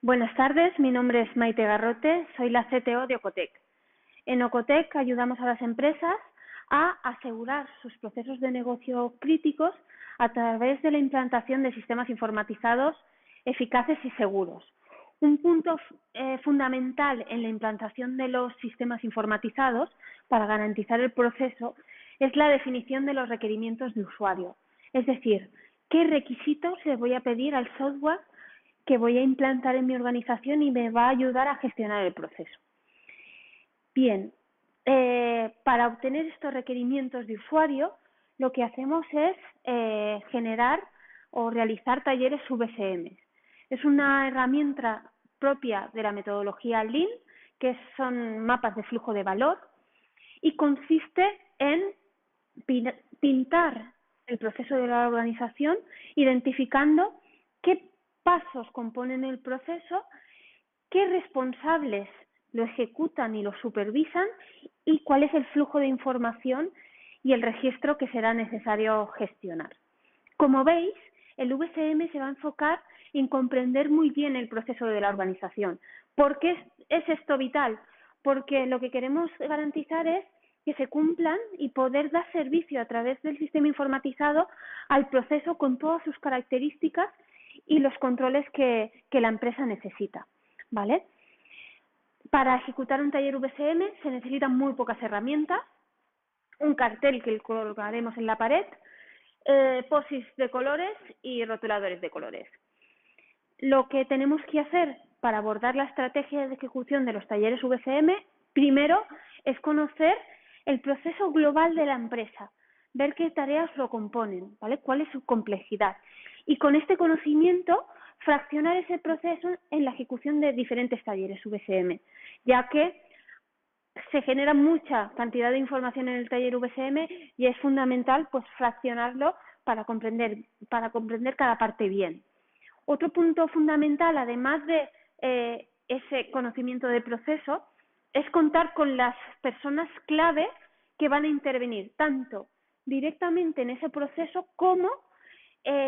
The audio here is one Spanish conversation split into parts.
Buenas tardes, mi nombre es Maite Garrote, soy la CTO de Ocotec. En Ocotec ayudamos a las empresas a asegurar sus procesos de negocio críticos a través de la implantación de sistemas informatizados eficaces y seguros. Un punto fundamental en la implantación de los sistemas informatizados para garantizar el proceso es la definición de los requerimientos de usuario. Es decir, qué requisitos le voy a pedir al software que voy a implantar en mi organización y me va a ayudar a gestionar el proceso. Bien, para obtener estos requerimientos de usuario, lo que hacemos es generar o realizar talleres VCM. Es una herramienta propia de la metodología Lean, que son mapas de flujo de valor, y consiste en pintar el proceso de la organización, identificando qué pasos componen el proceso, qué responsables lo ejecutan y lo supervisan y cuál es el flujo de información y el registro que será necesario gestionar. Como veis, el VCM se va a enfocar en comprender muy bien el proceso de la organización. ¿Por qué es esto vital? Porque lo que queremos garantizar es que se cumplan y poder dar servicio a través del sistema informatizado al proceso con todas sus características y los controles que la empresa necesita, ¿vale? Para ejecutar un taller VCM se necesitan muy pocas herramientas, un cartel que colgaremos en la pared, POSITs de colores y rotuladores de colores. Lo que tenemos que hacer para abordar la estrategia de ejecución de los talleres VCM, primero es conocer el proceso global de la empresa, ver qué tareas lo componen, ¿vale? Cuál es su complejidad. Y con este conocimiento, fraccionar ese proceso en la ejecución de diferentes talleres VCM, ya que se genera mucha cantidad de información en el taller VCM y es fundamental pues fraccionarlo para comprender cada parte bien. Otro punto fundamental, además de ese conocimiento del proceso, es contar con las personas clave que van a intervenir tanto directamente en ese proceso como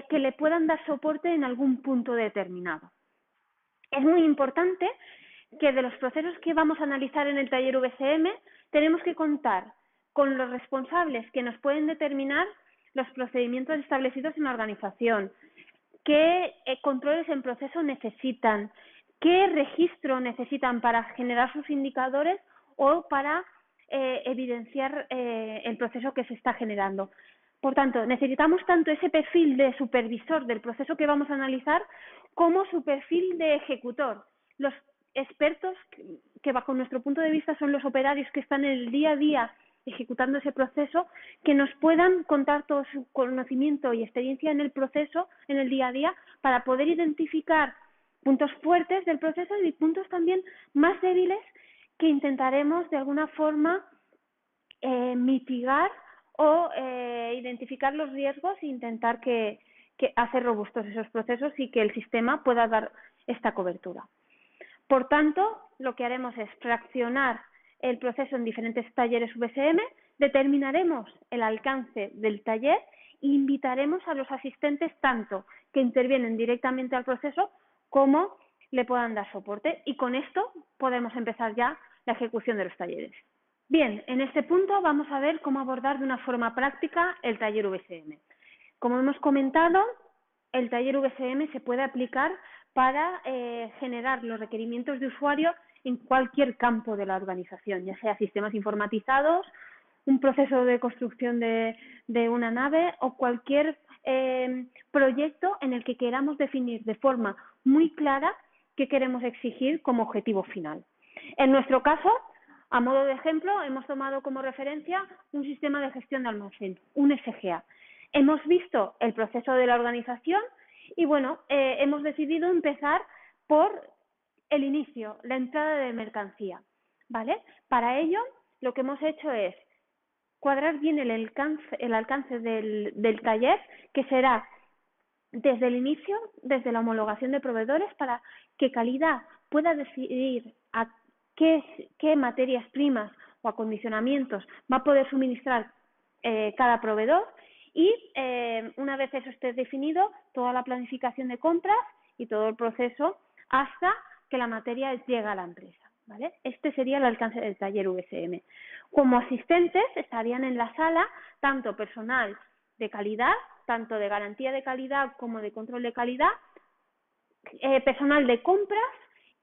que le puedan dar soporte en algún punto determinado. Es muy importante que de los procesos que vamos a analizar en el taller VCM tenemos que contar con los responsables que nos pueden determinar los procedimientos establecidos en la organización, qué controles en proceso necesitan, qué registro necesitan para generar sus indicadores o para evidenciar el proceso que se está generando. Por tanto, necesitamos tanto ese perfil de supervisor del proceso que vamos a analizar como su perfil de ejecutor. Los expertos, que bajo nuestro punto de vista son los operarios que están en el día a día ejecutando ese proceso, que nos puedan contar todo su conocimiento y experiencia en el proceso, en el día a día, para poder identificar puntos fuertes del proceso y puntos también más débiles que intentaremos de alguna forma mitigar o identificar los riesgos e intentar que hacer robustos esos procesos y que el sistema pueda dar esta cobertura. Por tanto, lo que haremos es fraccionar el proceso en diferentes talleres VCM, determinaremos el alcance del taller e invitaremos a los asistentes tanto que intervienen directamente al proceso como le puedan dar soporte, y con esto podemos empezar ya la ejecución de los talleres. Bien, en este punto vamos a ver cómo abordar de una forma práctica el taller VCM. Como hemos comentado, el taller VCM se puede aplicar para generar los requerimientos de usuario en cualquier campo de la organización, ya sea sistemas informatizados, un proceso de construcción de una nave o cualquier proyecto en el que queramos definir de forma muy clara qué queremos exigir como objetivo final. En nuestro caso, a modo de ejemplo, hemos tomado como referencia un sistema de gestión de almacén, un SGA. Hemos visto el proceso de la organización y, bueno, hemos decidido empezar por el inicio, la entrada de mercancía, ¿vale? Para ello, lo que hemos hecho es cuadrar bien el alcance del taller, que será desde el inicio, desde la homologación de proveedores, para que calidad pueda decidir a qué materias primas o acondicionamientos va a poder suministrar cada proveedor y una vez eso esté definido, toda la planificación de compras y todo el proceso hasta que la materia llega a la empresa, ¿vale? Este sería el alcance del taller VSM. Como asistentes estarían en la sala tanto personal de calidad, tanto de garantía de calidad como de control de calidad, personal de compras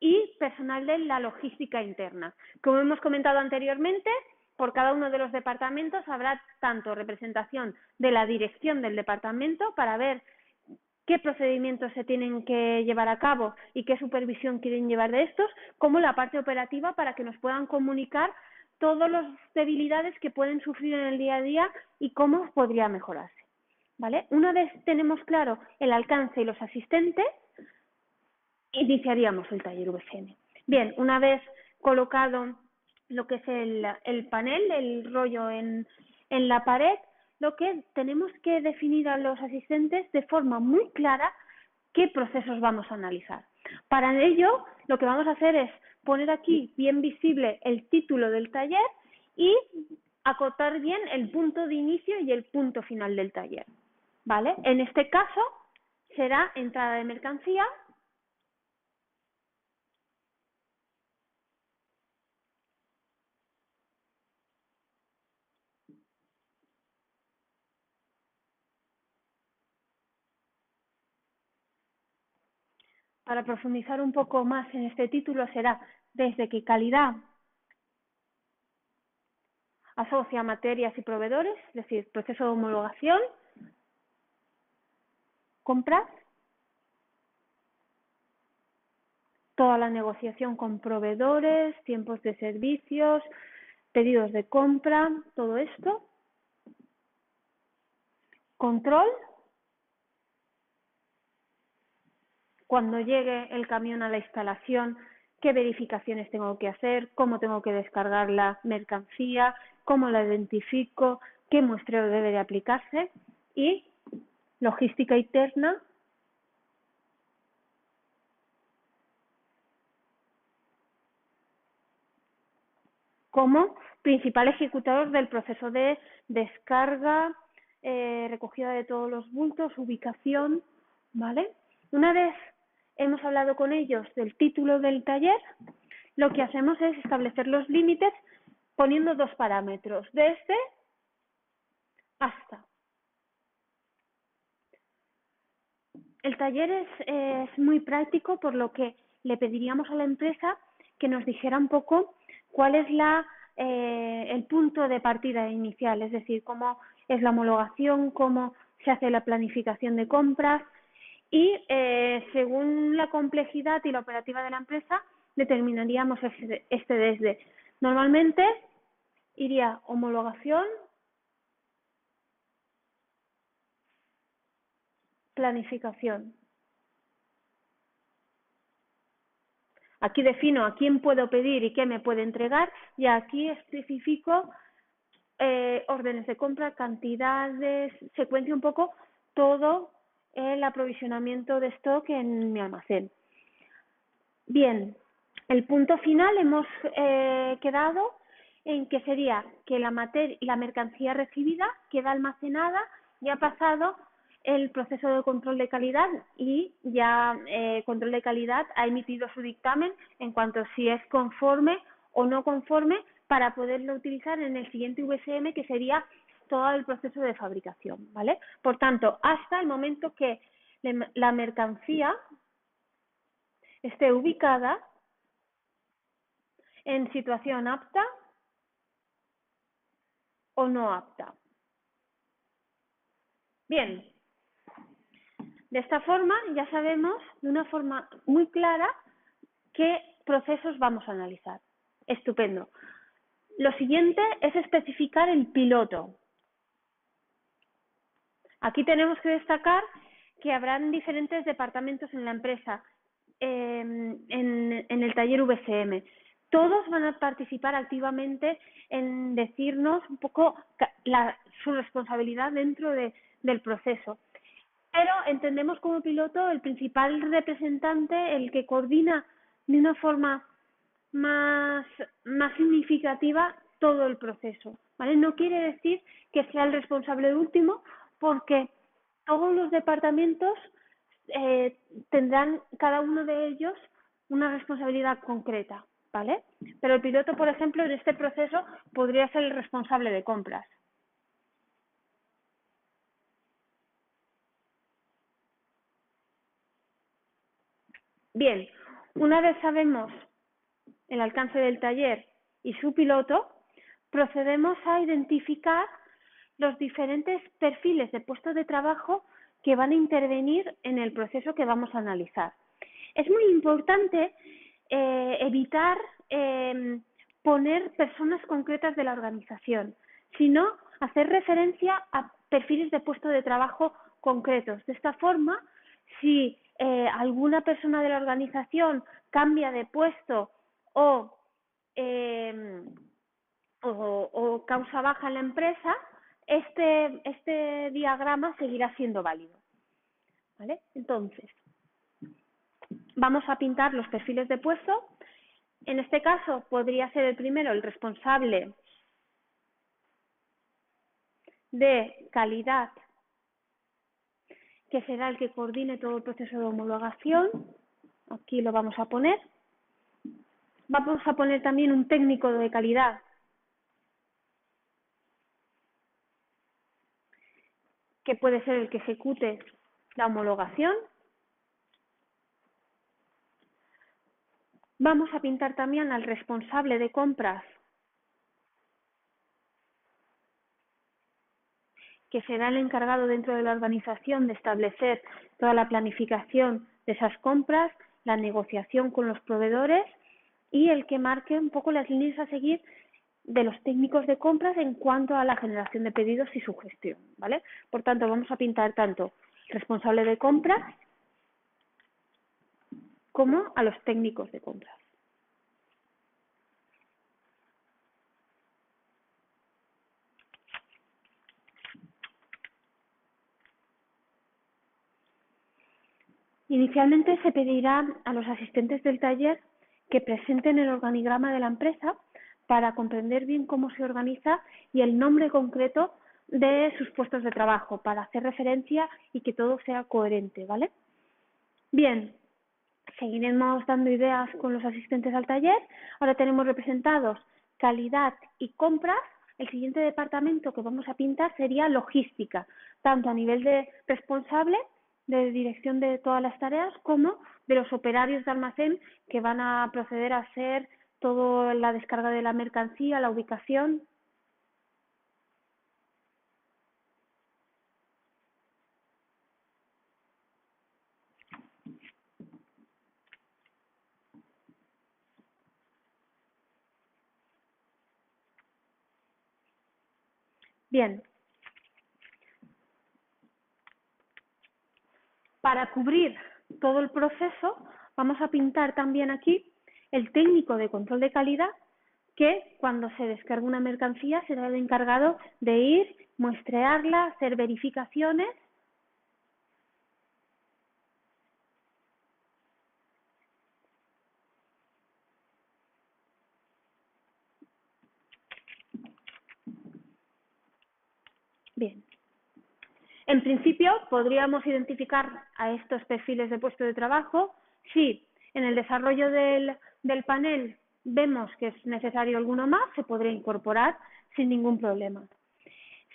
y personal de la logística interna. Como hemos comentado anteriormente, por cada uno de los departamentos habrá tanto representación de la dirección del departamento para ver qué procedimientos se tienen que llevar a cabo y qué supervisión quieren llevar de estos, como la parte operativa para que nos puedan comunicar todas las debilidades que pueden sufrir en el día a día y cómo podría mejorarse, ¿vale? Una vez tenemos claro el alcance y los asistentes, iniciaríamos el taller VSM. Bien, una vez colocado lo que es el panel, el rollo en la pared, lo que tenemos que definir a los asistentes de forma muy clara qué procesos vamos a analizar. Para ello, lo que vamos a hacer es poner aquí bien visible el título del taller y acotar bien el punto de inicio y el punto final del taller, ¿vale? En este caso será entrada de mercancía, para profundizar un poco más en este título será desde que calidad asocia materias y proveedores, es decir, proceso de homologación, compras, toda la negociación con proveedores, tiempos de servicios, pedidos de compra, todo esto. Control, cuando llegue el camión a la instalación, qué verificaciones tengo que hacer, cómo tengo que descargar la mercancía, cómo la identifico, qué muestreo debe de aplicarse. Y logística interna, como principal ejecutador del proceso de descarga, recogida de todos los bultos, ubicación, ¿vale? Una vez hemos hablado con ellos del título del taller, lo que hacemos es establecer los límites poniendo dos parámetros, desde hasta. El taller es muy práctico, por lo que le pediríamos a la empresa que nos dijera un poco cuál es el punto de partida inicial, es decir, cómo es la homologación, cómo se hace la planificación de compras y según la complejidad y la operativa de la empresa determinaríamos este desde. Normalmente iría homologación, planificación. Aquí defino a quién puedo pedir y qué me puede entregar y aquí especifico órdenes de compra, cantidades, secuencia un poco todo el aprovisionamiento de stock en mi almacén. Bien, el punto final hemos quedado en que sería que la mercancía recibida queda almacenada y ha pasado el proceso de control de calidad y ya control de calidad ha emitido su dictamen en cuanto a si es conforme o no conforme para poderlo utilizar en el siguiente VSM, que sería todo el proceso de fabricación, ¿vale? Por tanto, hasta el momento que la mercancía esté ubicada en situación apta o no apta. Bien, de esta forma ya sabemos de una forma muy clara qué procesos vamos a analizar. Estupendo. Lo siguiente es especificar el piloto. Aquí tenemos que destacar que habrán diferentes departamentos en la empresa, en el taller VSM. Todos van a participar activamente en decirnos un poco su responsabilidad dentro del proceso. Pero entendemos como piloto el principal representante, el que coordina de una forma más significativa todo el proceso, ¿vale? No quiere decir que sea el responsable último, porque todos los departamentos tendrán cada uno de ellos una responsabilidad concreta, ¿vale? Pero el piloto, por ejemplo, en este proceso podría ser el responsable de compras. Bien, una vez sabemos el alcance del taller y su piloto, procedemos a identificar los diferentes perfiles de puestos de trabajo que van a intervenir en el proceso que vamos a analizar. Es muy importante evitar poner personas concretas de la organización, sino hacer referencia a perfiles de puesto de trabajo concretos. De esta forma, si alguna persona de la organización cambia de puesto o causa baja en la empresa, este diagrama seguirá siendo válido, ¿vale? Entonces, vamos a pintar los perfiles de puesto. En este caso, podría ser el primero el responsable de calidad, que será el que coordine todo el proceso de homologación. Aquí lo vamos a poner. Vamos a poner también un técnico de calidad, que puede ser el que ejecute la homologación. Vamos a pintar también al responsable de compras, que será el encargado dentro de la organización de establecer toda la planificación de esas compras, la negociación con los proveedores y el que marque un poco las líneas a seguir de los técnicos de compras en cuanto a la generación de pedidos y su gestión, ¿vale? Por tanto, vamos a pintar tanto responsable de compras como a los técnicos de compras. Inicialmente se pedirá a los asistentes del taller que presenten el organigrama de la empresa para comprender bien cómo se organiza y el nombre concreto de sus puestos de trabajo, para hacer referencia y que todo sea coherente, ¿vale? Bien, seguiremos dando ideas con los asistentes al taller. Ahora tenemos representados calidad y compras. El siguiente departamento que vamos a pintar sería logística, tanto a nivel de responsable de dirección de todas las tareas como de los operarios de almacén que van a proceder a hacer toda la descarga de la mercancía, la ubicación. Bien, para cubrir todo el proceso vamos a pintar también aquí el técnico de control de calidad, que cuando se descarga una mercancía será el encargado de ir, muestrearla, hacer verificaciones. Bien. En principio, podríamos identificar a estos perfiles de puesto de trabajo si en el desarrollo del panel vemos que es necesario alguno más, se podría incorporar sin ningún problema.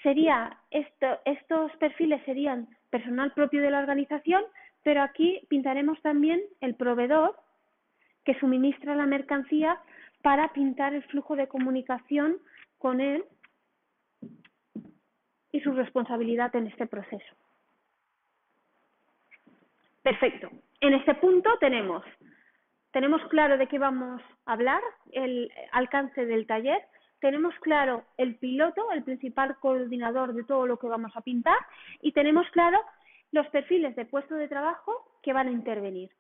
Estos perfiles serían personal propio de la organización, pero aquí pintaremos también el proveedor que suministra la mercancía para pintar el flujo de comunicación con él y su responsabilidad en este proceso. Perfecto. En este punto tenemos claro de qué vamos a hablar, el alcance del taller, tenemos claro el piloto, el principal coordinador de todo lo que vamos a pintar, y tenemos claro los perfiles de puesto de trabajo que van a intervenir.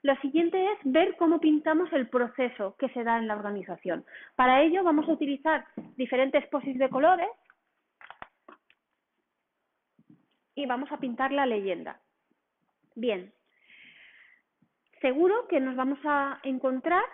Lo siguiente es ver cómo pintamos el proceso que se da en la organización. Para ello vamos a utilizar diferentes posis de colores y vamos a pintar la leyenda. Bien, seguro que nos vamos a encontrar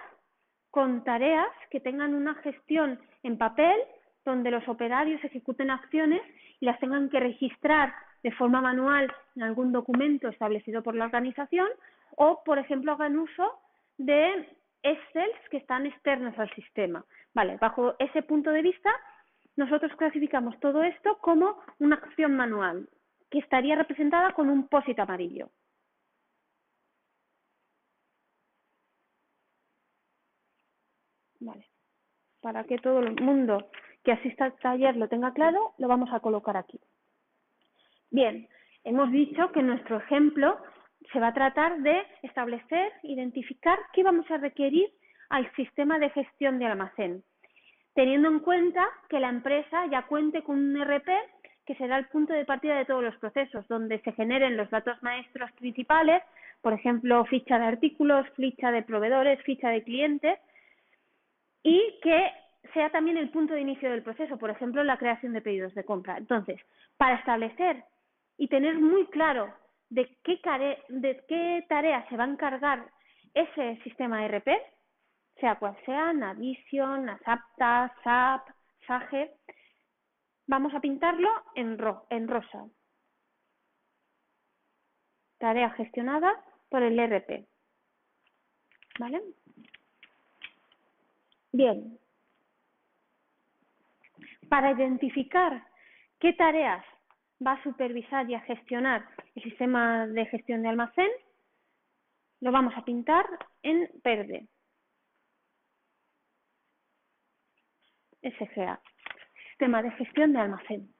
con tareas que tengan una gestión en papel, donde los operarios ejecuten acciones y las tengan que registrar de forma manual en algún documento establecido por la organización, o, por ejemplo, hagan uso de Excel que están externos al sistema. Vale, bajo ese punto de vista, nosotros clasificamos todo esto como una acción manual, que estaría representada con un POSIT amarillo. Vale. Para que todo el mundo que asista al taller lo tenga claro, lo vamos a colocar aquí. Bien, hemos dicho que nuestro ejemplo se va a tratar de establecer, identificar qué vamos a requerir al sistema de gestión de almacén, teniendo en cuenta que la empresa ya cuente con un ERP que será el punto de partida de todos los procesos, donde se generen los datos maestros principales, por ejemplo, ficha de artículos, ficha de proveedores, ficha de clientes, y que sea también el punto de inicio del proceso, por ejemplo, la creación de pedidos de compra. Entonces, para establecer y tener muy claro de qué tarea se va a encargar ese sistema ERP, sea cual sea, Navision, Asapta, SAP, Sage, vamos a pintarlo en rosa. Tarea gestionada por el ERP. ¿Vale? Bien. Para identificar qué tareas va a supervisar y a gestionar el sistema de gestión de almacén, lo vamos a pintar en verde. SGA, sistema de gestión de almacén.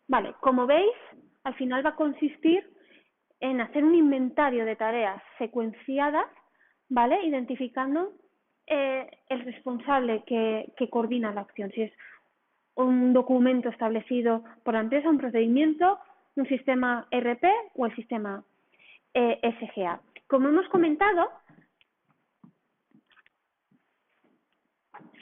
Vale, como veis, al final va a consistir en hacer un inventario de tareas secuenciadas, ¿vale? Identificando el responsable que coordina la acción, si es un documento establecido por la empresa, un procedimiento, un sistema ERP o el sistema SGA. Como hemos comentado,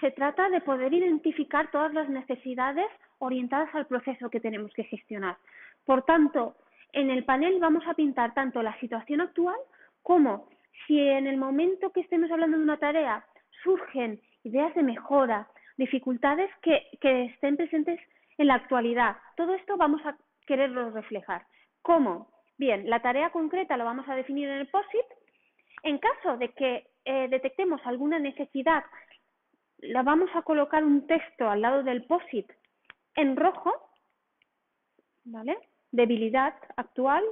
se trata de poder identificar todas las necesidades orientadas al proceso que tenemos que gestionar. Por tanto, en el panel vamos a pintar tanto la situación actual como si en el momento que estemos hablando de una tarea surgen ideas de mejora, dificultades que estén presentes en la actualidad. Todo esto vamos a quererlo reflejar. ¿Cómo? Bien, la tarea concreta lo vamos a definir en el POSIT. En caso de que detectemos alguna necesidad, la vamos a colocar un texto al lado del POSIT en rojo, ¿vale? Debilidad actual.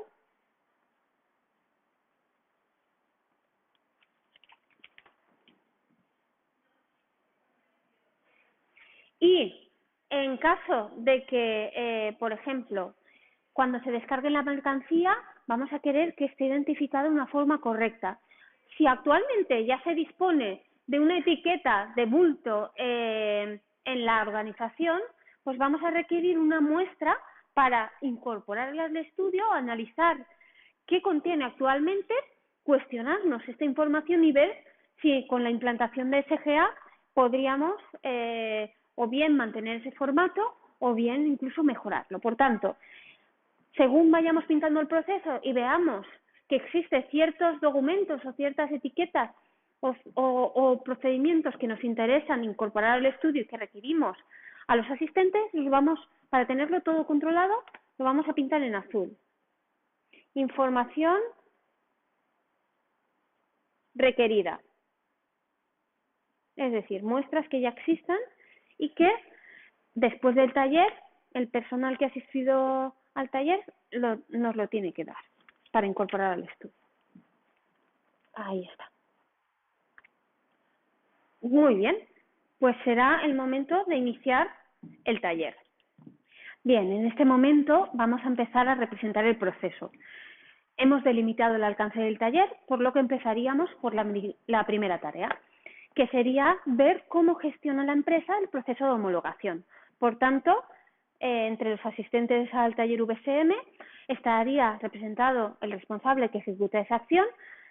Y en caso de que, por ejemplo, cuando se descargue la mercancía, vamos a querer que esté identificada de una forma correcta. Si actualmente ya se dispone de una etiqueta de bulto en la organización, pues vamos a requerir una muestra para incorporarla al estudio, analizar qué contiene actualmente, cuestionarnos esta información y ver si con la implantación de SGA podríamos o bien mantener ese formato o bien incluso mejorarlo. Por tanto, según vayamos pintando el proceso y veamos que existen ciertos documentos o ciertas etiquetas o procedimientos que nos interesan incorporar al estudio y que requerimos a los asistentes, los vamos, para tenerlo todo controlado, lo vamos a pintar en azul. Información requerida. Es decir, muestras que ya existan y que después del taller, el personal que ha asistido al taller nos lo tiene que dar para incorporar al estudio. Ahí está. Muy bien, pues será el momento de iniciar el taller. Bien, en este momento vamos a empezar a representar el proceso. Hemos delimitado el alcance del taller, por lo que empezaríamos por la primera tarea, que sería ver cómo gestiona la empresa el proceso de homologación. Por tanto, entre los asistentes al taller VCM estaría representado el responsable que ejecuta esa acción,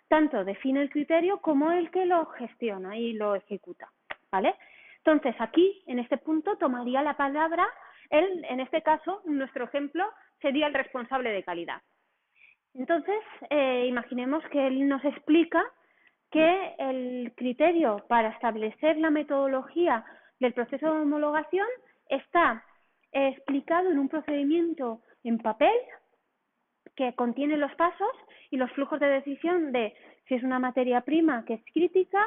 tanto define el criterio como el que lo gestiona y lo ejecuta, ¿vale? Entonces, aquí, en este punto, tomaría la palabra él, en este caso, nuestro ejemplo sería el responsable de calidad. Entonces, imaginemos que él nos explica que el criterio para establecer la metodología del proceso de homologación está explicado en un procedimiento en papel que contiene los pasos y los flujos de decisión de si es una materia prima que es crítica,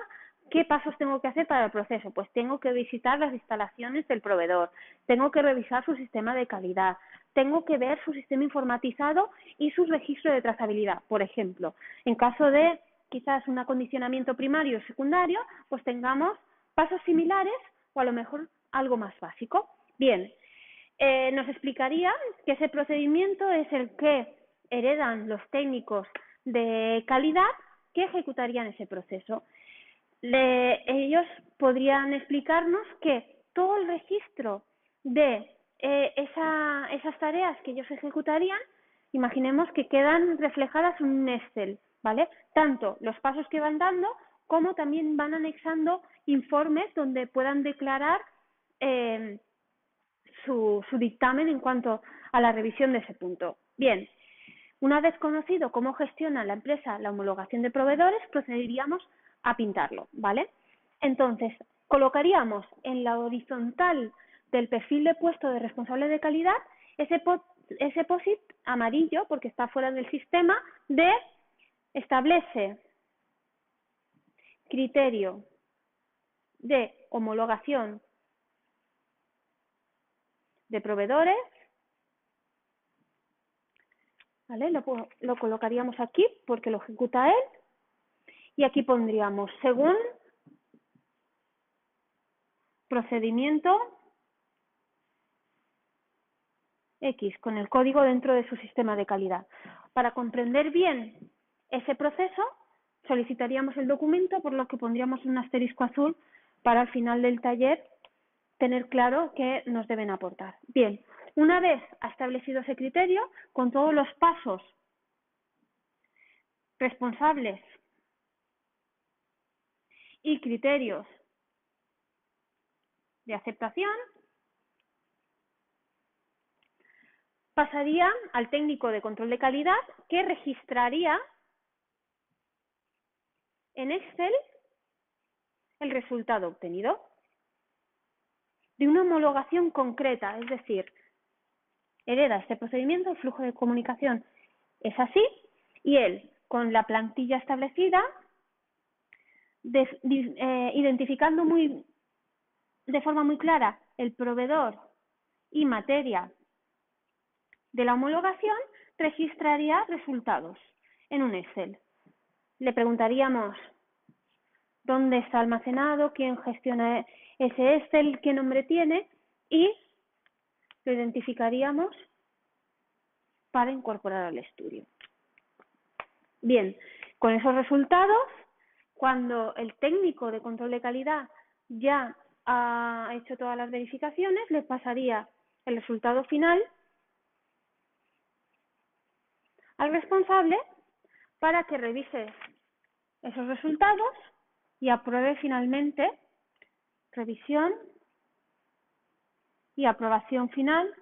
¿qué pasos tengo que hacer para el proceso? Pues tengo que visitar las instalaciones del proveedor, tengo que revisar su sistema de calidad, tengo que ver su sistema informatizado y su registro de trazabilidad, por ejemplo. En caso de quizás un acondicionamiento primario o secundario, pues tengamos pasos similares o a lo mejor algo más básico. Bien, nos explicaría que ese procedimiento es el que heredan los técnicos de calidad que ejecutarían ese proceso. Ellos podrían explicarnos que todo el registro de esas tareas que ellos ejecutarían, imaginemos que quedan reflejadas en un Excel, ¿vale? Tanto los pasos que van dando como también van anexando informes donde puedan declarar su dictamen en cuanto a la revisión de ese punto. Bien, una vez conocido cómo gestiona la empresa la homologación de proveedores, procederíamos a pintarlo, ¿vale? Entonces, colocaríamos en la horizontal del perfil de puesto de responsable de calidad ese POSIT amarillo, porque está fuera del sistema, de establece criterio de homologación de proveedores, ¿vale? Lo colocaríamos aquí porque lo ejecuta él y aquí pondríamos según procedimiento X con el código dentro de su sistema de calidad. Para comprender bien ese proceso, solicitaríamos el documento, por lo que pondríamos un asterisco azul para al final del taller tener claro qué nos deben aportar. Bien, una vez establecido ese criterio, con todos los pasos responsables y criterios de aceptación, pasaría al técnico de control de calidad que registraría en Excel el resultado obtenido de una homologación concreta, es decir, hereda este procedimiento, el flujo de comunicación es así, y él, con la plantilla establecida, identificando de forma muy clara el proveedor y materia de la homologación, registraría resultados en un Excel. Le preguntaríamos dónde está almacenado, quién gestiona ese Excel, qué nombre tiene y lo identificaríamos para incorporar al estudio. Bien, con esos resultados, cuando el técnico de control de calidad ya ha hecho todas las verificaciones, le pasaría el resultado final al responsable para que revise esos resultados y apruebe finalmente revisión y aprobación final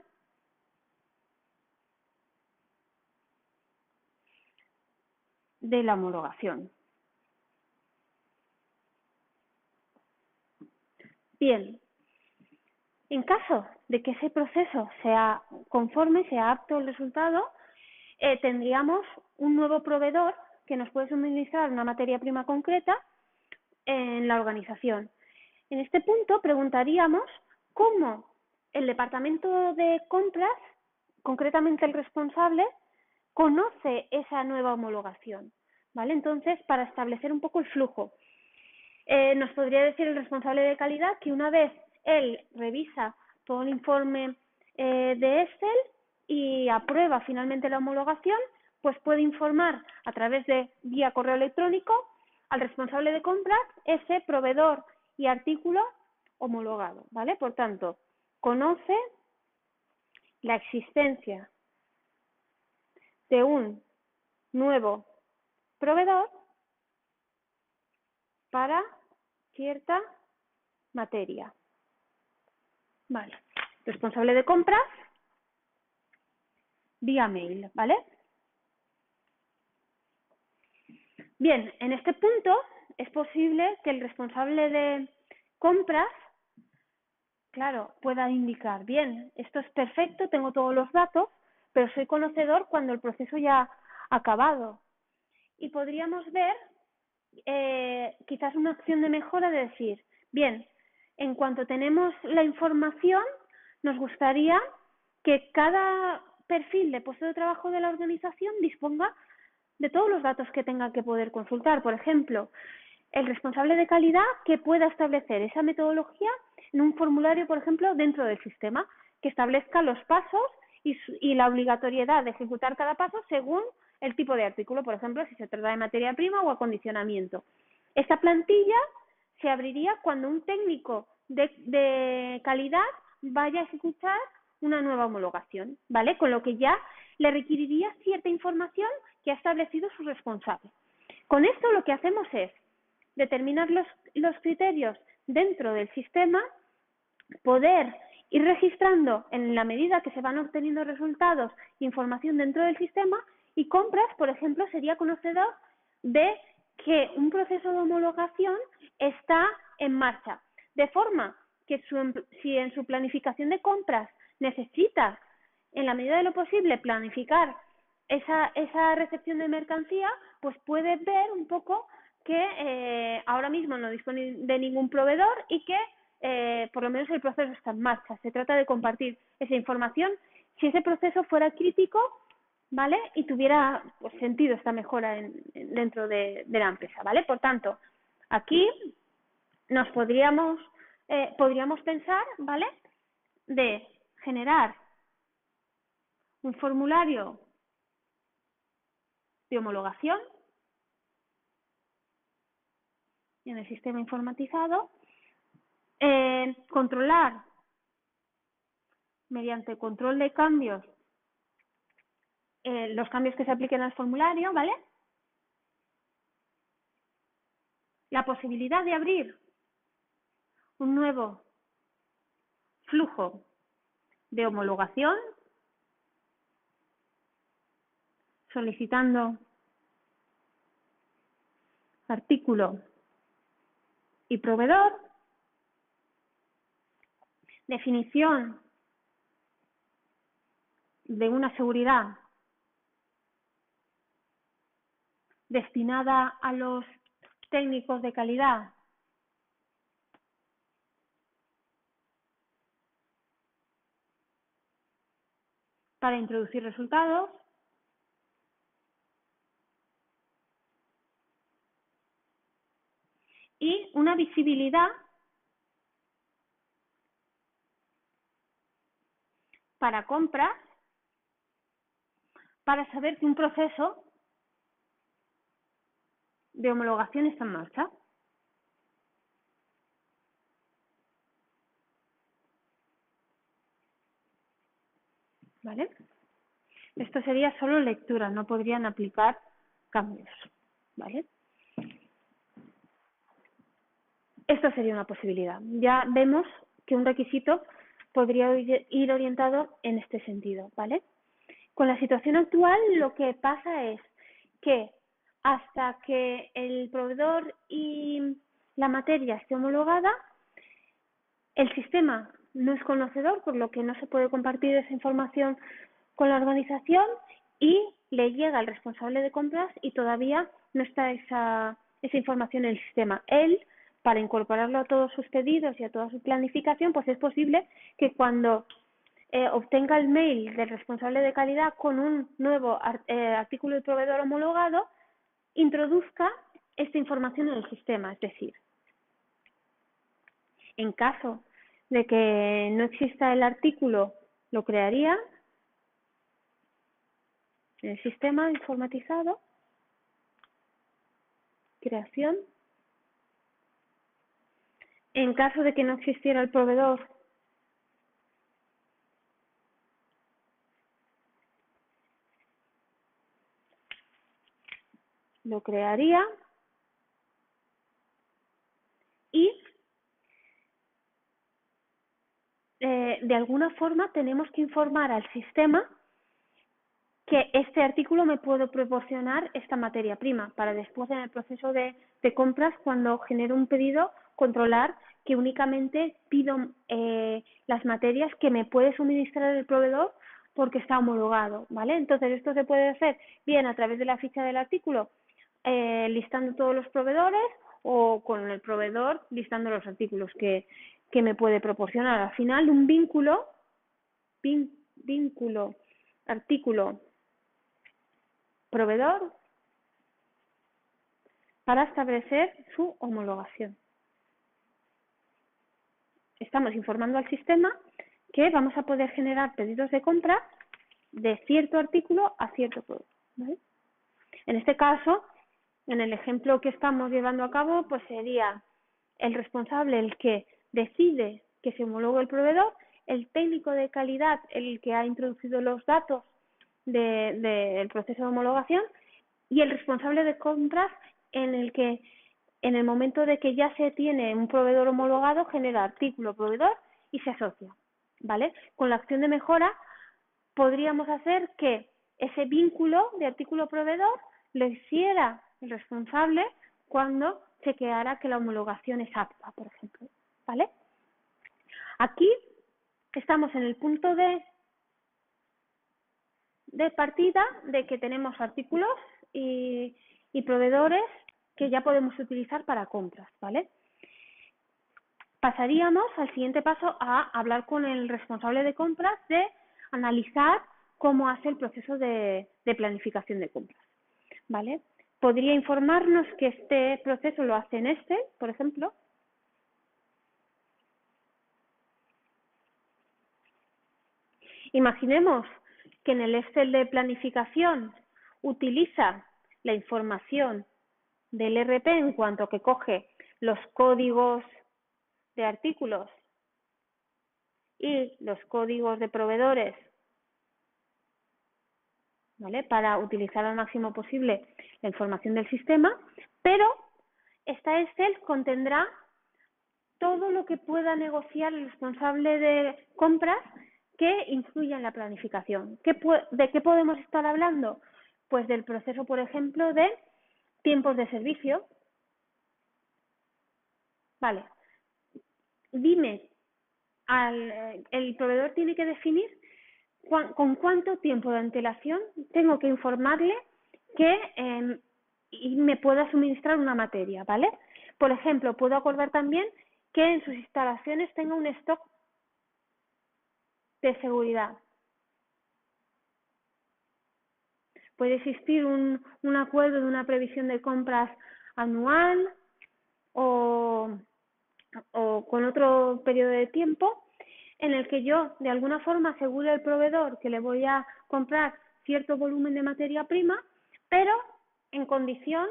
de la homologación. Bien, en caso de que ese proceso sea conforme, sea apto el resultado, tendríamos un nuevo proveedor que nos puede suministrar una materia prima concreta en la organización. En este punto preguntaríamos cómo el departamento de compras, concretamente el responsable, conoce esa nueva homologación, ¿vale? Entonces, para establecer un poco el flujo, nos podría decir el responsable de calidad que una vez él revisa todo el informe de Excel y aprueba finalmente la homologación, pues puede informar a través de vía correo electrónico al responsable de compras ese proveedor y artículo homologado, ¿vale? Por tanto, conoce la existencia de un nuevo proveedor para cierta materia. Vale. Responsable de compras vía mail, ¿vale? Bien, en este punto es posible que el responsable de compras, claro, pueda indicar, bien, esto es perfecto, tengo todos los datos, pero soy conocedor cuando el proceso ya ha acabado. Y podríamos ver quizás una opción de mejora de decir, bien, en cuanto tenemos la información, nos gustaría que cada perfil de puesto de trabajo de la organización disponga de todos los datos que tenga que poder consultar. Por ejemplo, el responsable de calidad que pueda establecer esa metodología en un formulario, por ejemplo, dentro del sistema, que establezca los pasos y la obligatoriedad de ejecutar cada paso según el tipo de artículo, por ejemplo, si se trata de materia prima o acondicionamiento. Esta plantilla se abriría cuando un técnico de calidad vaya a ejecutar una nueva homologación, ¿vale? Con lo que ya le requeriría cierta información que ha establecido su responsable. Con esto lo que hacemos es determinar los criterios dentro del sistema, poder ir registrando en la medida que se van obteniendo resultados, información dentro del sistema, y compras, por ejemplo, sería conocedor de que un proceso de homologación está en marcha, de forma que si en su planificación de compras necesita, en la medida de lo posible, planificar esa recepción de mercancía, pues puede ver un poco que ahora mismo no dispone de ningún proveedor y que por lo menos el proceso está en marcha. Se trata de compartir esa información. Si ese proceso fuera crítico, ¿vale? Y tuviera pues, sentido esta mejora dentro de la empresa, ¿vale? Por tanto, aquí nos podríamos pensar, ¿vale? De generar un formulario de homologación en el sistema informatizado, controlar mediante control de cambios los cambios que se apliquen al formulario, ¿vale? La posibilidad de abrir un nuevo flujo de homologación solicitando artículo y proveedor, definición de una seguridad destinada a los técnicos de calidad para introducir resultados, y una visibilidad para compras para saber que un proceso de homologación está en marcha. ¿Vale? Esto sería solo lectura, no podrían aplicar cambios. ¿Vale? Esto sería una posibilidad. Ya vemos que un requisito podría ir orientado en este sentido, ¿vale? Con la situación actual lo que pasa es que hasta que el proveedor y la materia esté homologada, el sistema no es conocedor, por lo que no se puede compartir esa información con la organización, y le llega al responsable de compras y todavía no está esa información en el sistema. Él, para incorporarlo a todos sus pedidos y a toda su planificación, pues es posible que cuando obtenga el mail del responsable de calidad con un nuevo artículo de proveedor homologado, introduzca esta información en el sistema. Es decir, en caso de que no exista el artículo, lo crearía en el sistema informatizado, creación. En caso de que no existiera el proveedor, lo crearía y de alguna forma tenemos que informar al sistema que este artículo me puede proporcionar esta materia prima, para después en el proceso de compras, cuando genero un pedido, controlar que únicamente pido las materias que me puede suministrar el proveedor porque está homologado, ¿vale? Entonces esto se puede hacer bien a través de la ficha del artículo, listando todos los proveedores, o con el proveedor listando los artículos que me puede proporcionar. Al final, un vínculo artículo proveedor para establecer su homologación. Estamos informando al sistema que vamos a poder generar pedidos de compra de cierto artículo a cierto producto, ¿vale? En este caso, en el ejemplo que estamos llevando a cabo, pues sería el responsable el que decide que se homologue el proveedor, el técnico de calidad el que ha introducido los datos del proceso de homologación, y el responsable de compras en el que en el momento de que ya se tiene un proveedor homologado genera artículo proveedor y se asocia, ¿vale? Con la acción de mejora podríamos hacer que ese vínculo de artículo proveedor lo hiciera el responsable cuando se quedara que la homologación es apta, por ejemplo, ¿vale? Aquí estamos en el punto de partida de que tenemos artículos y proveedores que ya podemos utilizar para compras, ¿vale? Pasaríamos al siguiente paso a hablar con el responsable de compras de analizar cómo hace el proceso de planificación de compras, ¿vale? Podría informarnos que este proceso lo hace en Excel, por ejemplo. Imaginemos que en el Excel de planificación utiliza la información del RP en cuanto a que coge los códigos de artículos y los códigos de proveedores, ¿vale? Para utilizar al máximo posible la información del sistema, pero esta Excel contendrá todo lo que pueda negociar el responsable de compras que influya en la planificación. ¿De qué podemos estar hablando? Pues del proceso, por ejemplo, de tiempos de servicio. Vale. Dime, el proveedor tiene que definir con cuánto tiempo de antelación tengo que informarle que y me pueda suministrar una materia, ¿vale? Por ejemplo, puedo acordar también que en sus instalaciones tenga un stock de seguridad. Puede existir un acuerdo de una previsión de compras anual o con otro periodo de tiempo en el que yo de alguna forma asegure al proveedor que le voy a comprar cierto volumen de materia prima, pero en condición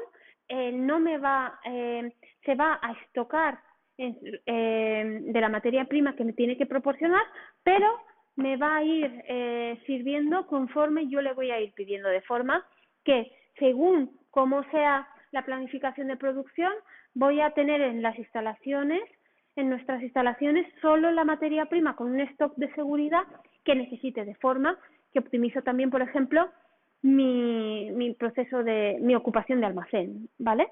no me va, se va a estocar de la materia prima que me tiene que proporcionar, pero me va a ir sirviendo conforme yo le voy a ir pidiendo, de forma que según cómo sea la planificación de producción, voy a tener en nuestras instalaciones, solo la materia prima con un stock de seguridad que necesite, de forma que optimizo también, por ejemplo, mi proceso de mi ocupación de almacén, ¿vale?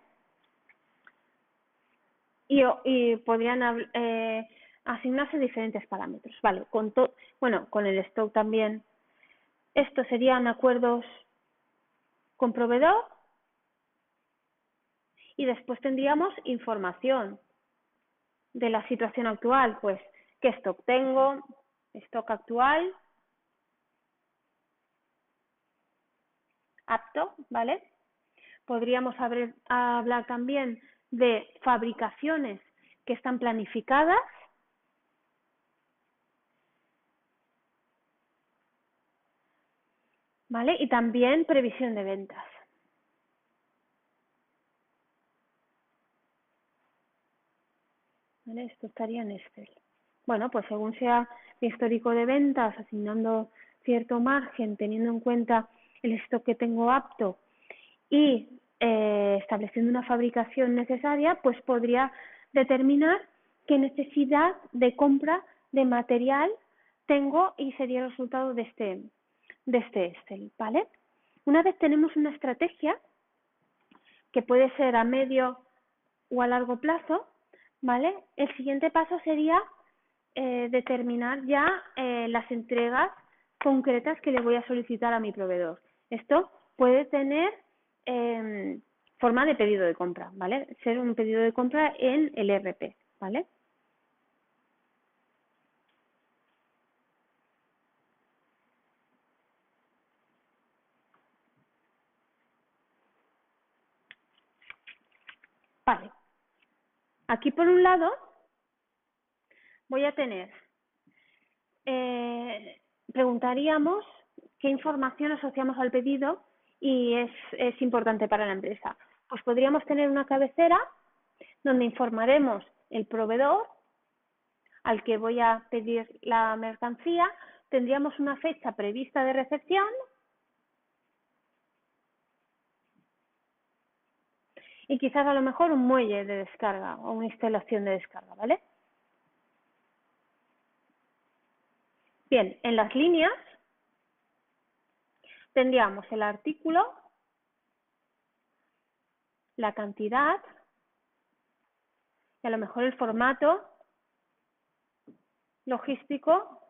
Y podrían asignarse diferentes parámetros, ¿vale? Con el stock también. Estos serían acuerdos con proveedor y después tendríamos información de la situación actual, pues qué stock tengo, stock actual, apto, ¿vale? Podríamos hablar también de fabricaciones que están planificadas, ¿vale? Y también previsión de ventas. ¿Vale? Esto estaría en Excel. Bueno, pues según sea mi histórico de ventas, asignando cierto margen, teniendo en cuenta el stock que tengo apto y estableciendo una fabricación necesaria, pues podría determinar qué necesidad de compra de material tengo y sería el resultado de este Excel, ¿vale? Una vez tenemos una estrategia, que puede ser a medio o a largo plazo, ¿vale? El siguiente paso sería determinar ya las entregas concretas que le voy a solicitar a mi proveedor. Esto puede tener forma de pedido de compra, ¿vale? Ser un pedido de compra en el ERP, ¿vale? Vale. Aquí por un lado voy a tener, preguntaríamos qué información asociamos al pedido y es importante para la empresa. Pues podríamos tener una cabecera donde informaremos el proveedor al que voy a pedir la mercancía, tendríamos una fecha prevista de recepción y quizás a lo mejor un muelle de descarga o una instalación de descarga, ¿vale? Bien, en las líneas tendríamos el artículo, la cantidad y a lo mejor el formato logístico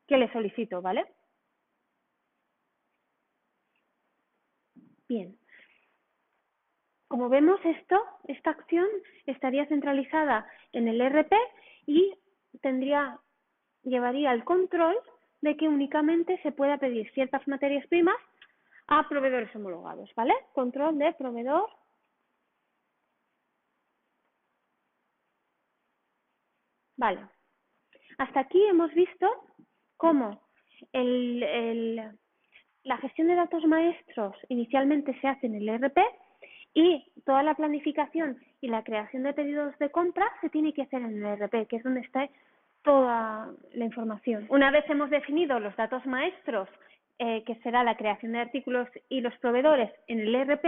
que le solicito, ¿vale? Bien. Como vemos esta acción estaría centralizada en el ERP y llevaría el control de que únicamente se pueda pedir ciertas materias primas a proveedores homologados, ¿vale? Control de proveedor. Vale. Hasta aquí hemos visto cómo la gestión de datos maestros inicialmente se hace en el ERP y toda la planificación y la creación de pedidos de compra se tiene que hacer en el ERP, que es donde está toda la información. Una vez hemos definido los datos maestros, que será la creación de artículos y los proveedores en el ERP,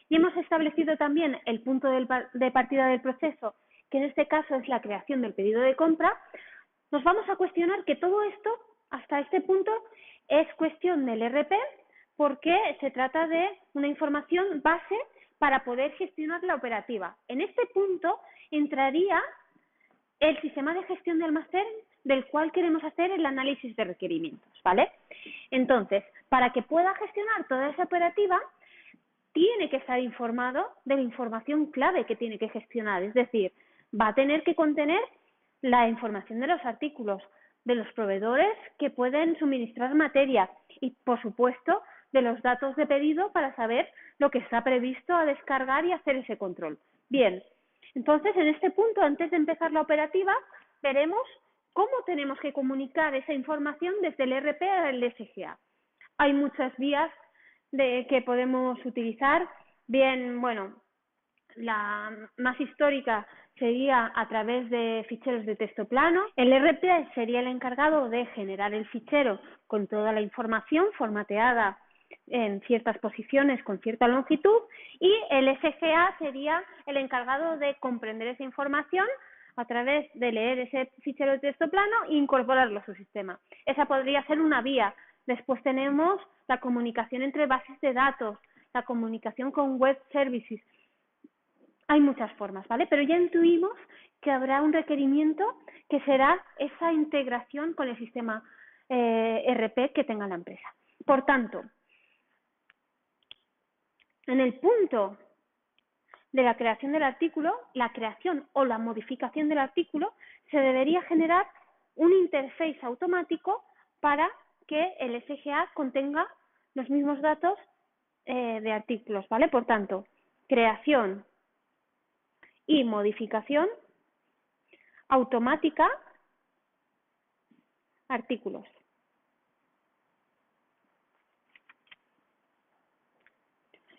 y hemos establecido también el punto de partida del proceso, que en este caso es la creación del pedido de compra, nos vamos a cuestionar que todo esto, hasta este punto, es cuestión del ERP porque se trata de una información base para poder gestionar la operativa. En este punto entraría el sistema de gestión de almacén del cual queremos hacer el análisis de requerimientos, ¿vale? Entonces, para que pueda gestionar toda esa operativa, tiene que estar informado de la información clave que tiene que gestionar, es decir, va a tener que contener la información de los artículos, de los proveedores que pueden suministrar materia y, por supuesto, de los datos de pedido para saber lo que está previsto a descargar y hacer ese control. Bien, entonces en este punto, antes de empezar la operativa, veremos cómo tenemos que comunicar esa información desde el ERP al SGA. Hay muchas vías que podemos utilizar. Bien, bueno, la más histórica sería a través de ficheros de texto plano. El ERP sería el encargado de generar el fichero con toda la información formateada en ciertas posiciones con cierta longitud y el SGA sería el encargado de comprender esa información a través de leer ese fichero de texto plano e incorporarlo a su sistema. Esa podría ser una vía. Después tenemos la comunicación entre bases de datos, la comunicación con web services. Hay muchas formas, ¿vale? Pero ya intuimos que habrá un requerimiento que será esa integración con el sistema ERP que tenga la empresa. Por tanto, en el punto de la creación del artículo, la creación o la modificación del artículo, se debería generar un interface automático para que el SGA contenga los mismos datos de artículos, ¿vale? Por tanto, creación y modificación automática, artículos.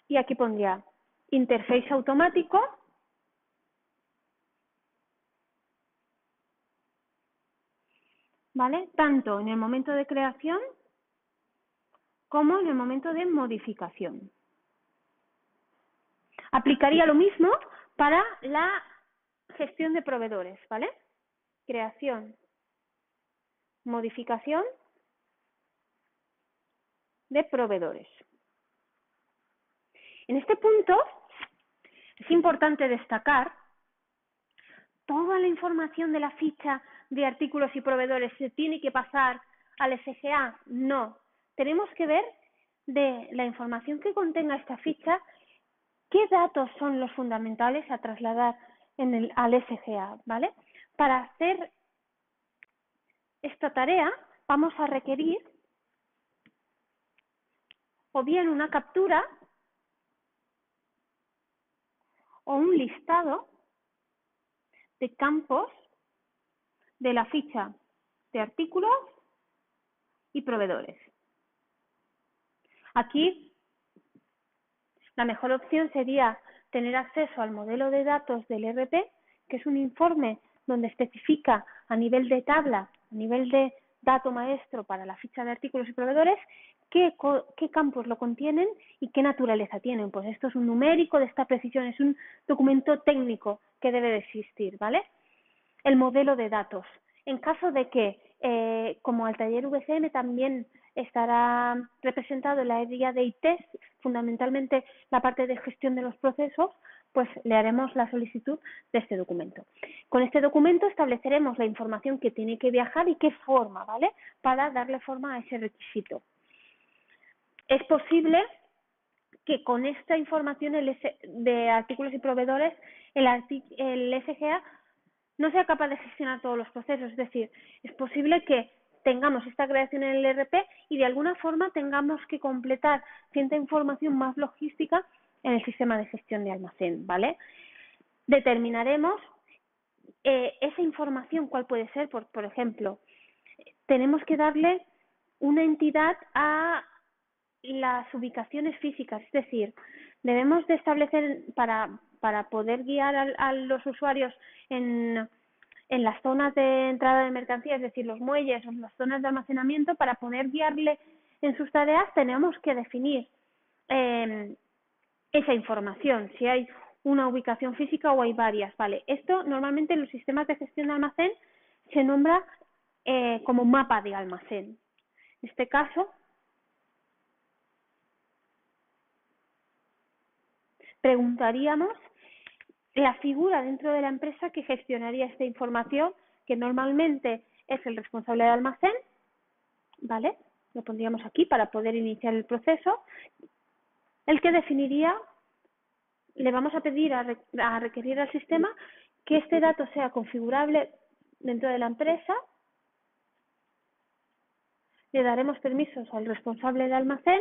Y aquí pondría interface automático, ¿vale? Tanto en el momento de creación como en el momento de modificación. Aplicaría lo mismo para la gestión de proveedores, ¿vale? Creación, modificación de proveedores. En este punto es importante destacar toda la información de la ficha de artículos y proveedores se tiene que pasar al SGA? No. Tenemos que ver de la información que contenga esta ficha, qué datos son los fundamentales a trasladar al SGA, ¿vale? Para hacer esta tarea vamos a requerir o bien una captura o un listado de campos de la ficha de artículos y proveedores. Aquí la mejor opción sería tener acceso al modelo de datos del ERP, que es un informe donde especifica a nivel de tabla, a nivel de dato maestro para la ficha de artículos y proveedores, qué campos lo contienen y qué naturaleza tienen. Pues esto es un numérico de esta precisión, es un documento técnico que debe de existir, ¿vale? El modelo de datos. En caso de que, como el taller VCM también estará representado en la área de IT, fundamentalmente la parte de gestión de los procesos, pues le haremos la solicitud de este documento. Con este documento estableceremos la información que tiene que viajar y qué forma, ¿vale? Para darle forma a ese requisito. Es posible que con esta información de artículos y proveedores el SGA no sea capaz de gestionar todos los procesos. Es decir, es posible que tengamos esta creación en el ERP y de alguna forma tengamos que completar cierta información más logística en el sistema de gestión de almacén, ¿vale? Determinaremos esa información, cuál puede ser. Por ejemplo, tenemos que darle una entidad a las ubicaciones físicas, es decir, debemos de establecer para poder guiar a los usuarios en las zonas de entrada de mercancías, es decir, los muelles o las zonas de almacenamiento, para poder guiarle en sus tareas tenemos que definir esa información, si hay una ubicación física o hay varias, ¿vale? Esto normalmente en los sistemas de gestión de almacén se nombra como mapa de almacén. En este caso, preguntaríamos la figura dentro de la empresa que gestionaría esta información, que normalmente es el responsable de almacén, ¿vale? Lo pondríamos aquí para poder iniciar el proceso. El que definiría, le vamos a pedir a requerir al sistema que este dato sea configurable dentro de la empresa. Le daremos permisos al responsable de almacén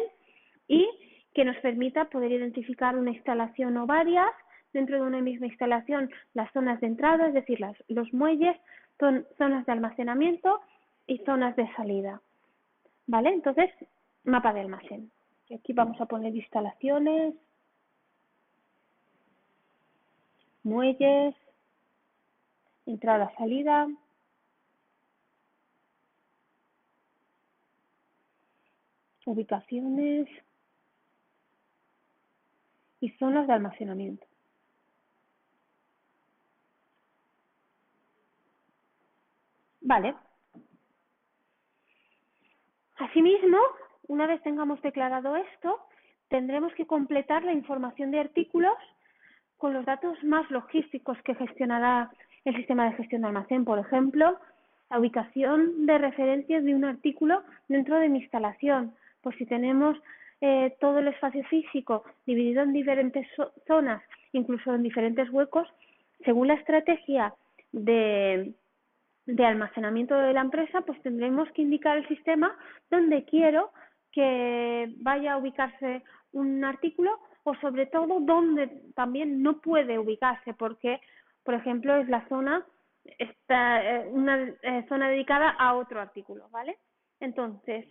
y que nos permita poder identificar una instalación o varias dentro de una misma instalación, las zonas de entrada, es decir, los muelles, zonas de almacenamiento y zonas de salida, ¿vale? Entonces, mapa de almacén. Y aquí vamos a poner instalaciones, muelles, entrada, salida, ubicaciones y zonas de almacenamiento. Vale. Asimismo, una vez tengamos declarado esto, tendremos que completar la información de artículos con los datos más logísticos que gestionará el sistema de gestión de almacén. Por ejemplo, la ubicación de referencias de un artículo dentro de mi instalación. Pues si tenemos todo el espacio físico dividido en diferentes zonas, incluso en diferentes huecos, según la estrategia de almacenamiento de la empresa, pues tendremos que indicar al sistema dónde quiero que vaya a ubicarse un artículo o sobre todo dónde también no puede ubicarse, porque, por ejemplo, es la zona, una zona dedicada a otro artículo, ¿vale? Entonces,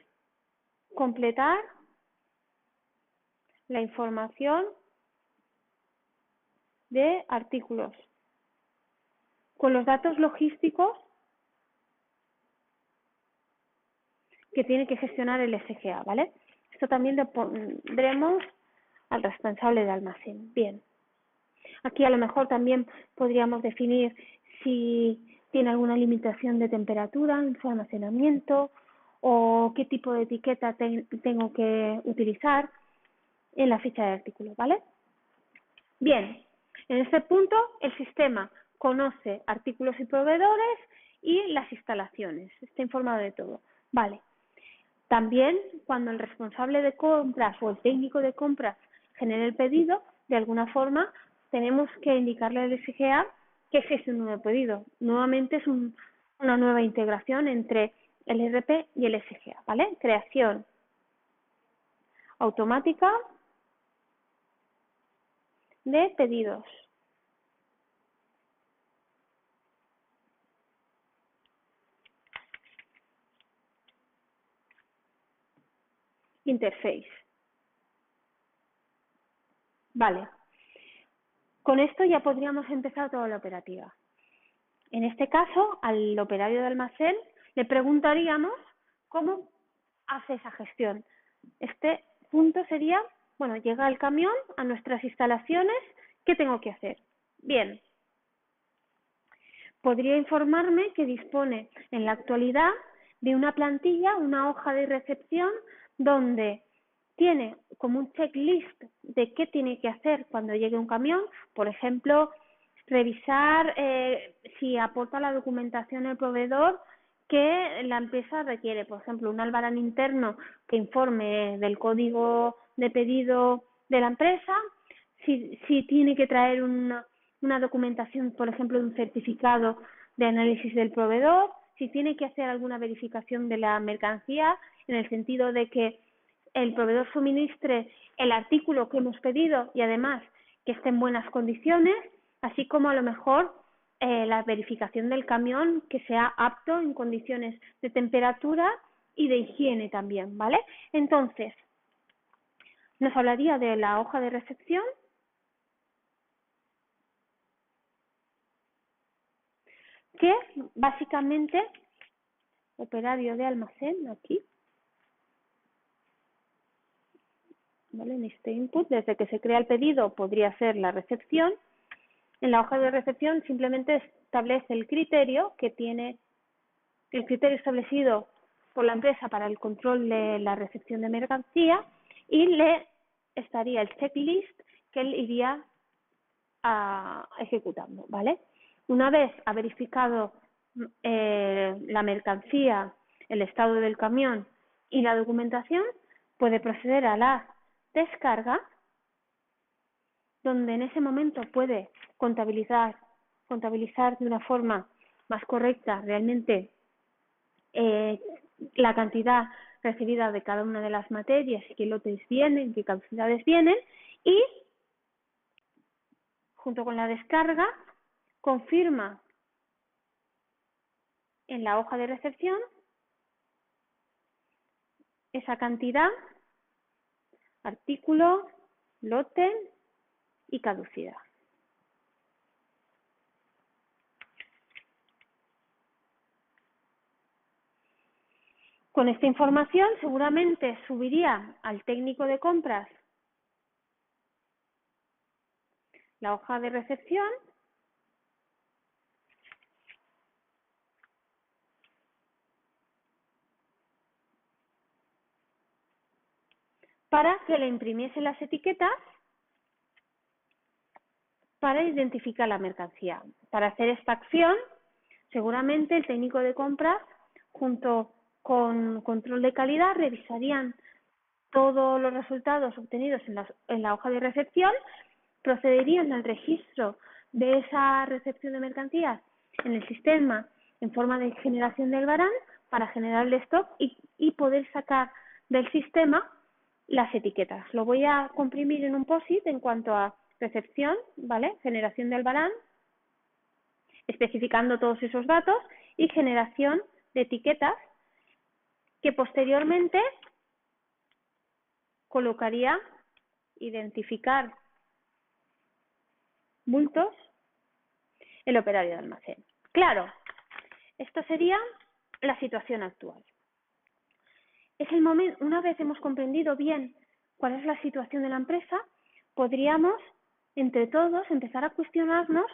completar la información de artículos con los datos logísticos que tiene que gestionar el SGA, ¿vale? Esto también lo pondremos al responsable de almacén. Bien. Aquí a lo mejor también podríamos definir si tiene alguna limitación de temperatura en su almacenamiento o qué tipo de etiqueta tengo que utilizar en la ficha de artículo, ¿vale? Bien, en este punto el sistema conoce artículos y proveedores y las instalaciones. Está informado de todo. Vale. También, cuando el responsable de compras o el técnico de compras genere el pedido, de alguna forma tenemos que indicarle al SGA que es ese nuevo pedido. Nuevamente es una nueva integración entre el ERP y el SGA, ¿vale? Creación automática de pedidos. Interface. Vale. Con esto ya podríamos empezar toda la operativa. En este caso, al operario de almacén le preguntaríamos cómo hace esa gestión. Este punto sería, bueno, llega el camión a nuestras instalaciones, ¿qué tengo que hacer? Bien, podría informarme que dispone en la actualidad de una plantilla, una hoja de recepción, donde tiene como un checklist de qué tiene que hacer cuando llegue un camión, por ejemplo, revisar si aporta la documentación el proveedor que la empresa requiere, por ejemplo, un albarán interno que informe del código de pedido de la empresa, si tiene que traer una documentación, por ejemplo, de un certificado de análisis del proveedor, si tiene que hacer alguna verificación de la mercancía, en el sentido de que el proveedor suministre el artículo que hemos pedido y además que esté en buenas condiciones, así como a lo mejor la verificación del camión que sea apto en condiciones de temperatura y de higiene también, ¿vale? Entonces, nos hablaría de la hoja de recepción, que básicamente, operario de almacén, aquí, ¿vale? En este input, desde que se crea el pedido, podría ser la recepción. En la hoja de recepción simplemente establece el criterio que tiene, el criterio establecido por la empresa para el control de la recepción de mercancía, y le estaría el checklist que él iría ejecutando, ¿vale? Una vez ha verificado la mercancía, el estado del camión y la documentación, puede proceder a la descarga, donde en ese momento puede contabilizar de una forma más correcta realmente la cantidad recibida de cada una de las materias, qué lotes vienen, qué cantidades vienen, y junto con la descarga confirma en la hoja de recepción esa cantidad, artículo, lote y caducidad. Con esta información seguramente subiría al técnico de compras la hoja de recepción para que le imprimiese las etiquetas para identificar la mercancía. Para hacer esta acción, seguramente el técnico de compras, junto con control de calidad, revisarían todos los resultados obtenidos en la hoja de recepción, procederían al registro de esa recepción de mercancías en el sistema en forma de generación del albarán para generar el stock y poder sacar del sistema las etiquetas. Lo voy a comprimir en un POSIT en cuanto a recepción, ¿vale? Generación de albarán, especificando todos esos datos, y generación de etiquetas que posteriormente colocaría identificar bultos el operario de almacén. Claro, esto sería la situación actual. Es el momento, una vez hemos comprendido bien cuál es la situación de la empresa, podríamos entre todos empezar a cuestionarnos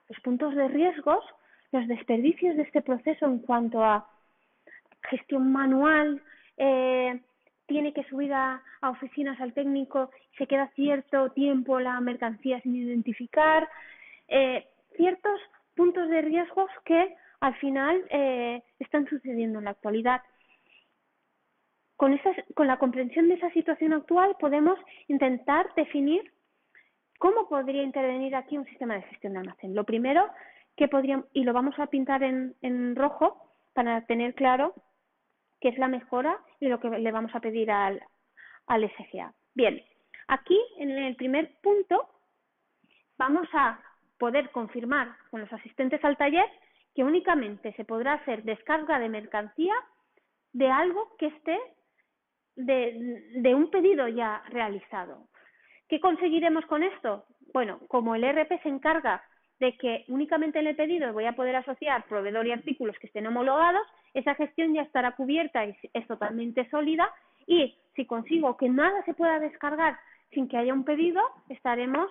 los puntos de riesgos, los desperdicios de este proceso en cuanto a gestión manual, tiene que subir a oficinas al técnico, se queda cierto tiempo la mercancía sin identificar, ciertos puntos de riesgos que al final están sucediendo en la actualidad. Con la comprensión de esa situación actual podemos intentar definir cómo podría intervenir aquí un sistema de gestión de almacén. Lo primero que podríamos, y lo vamos a pintar en rojo para tener claro qué es la mejora y lo que le vamos a pedir al SGA. Bien, aquí en el primer punto vamos a poder confirmar con los asistentes al taller que únicamente se podrá hacer descarga de mercancía de algo que esté de un pedido ya realizado. ¿Qué conseguiremos con esto? Bueno, como el ERP se encarga de que únicamente en el pedido voy a poder asociar proveedor y artículos que estén homologados, esa gestión ya estará cubierta y es totalmente sólida, y si consigo que nada se pueda descargar sin que haya un pedido, estaremos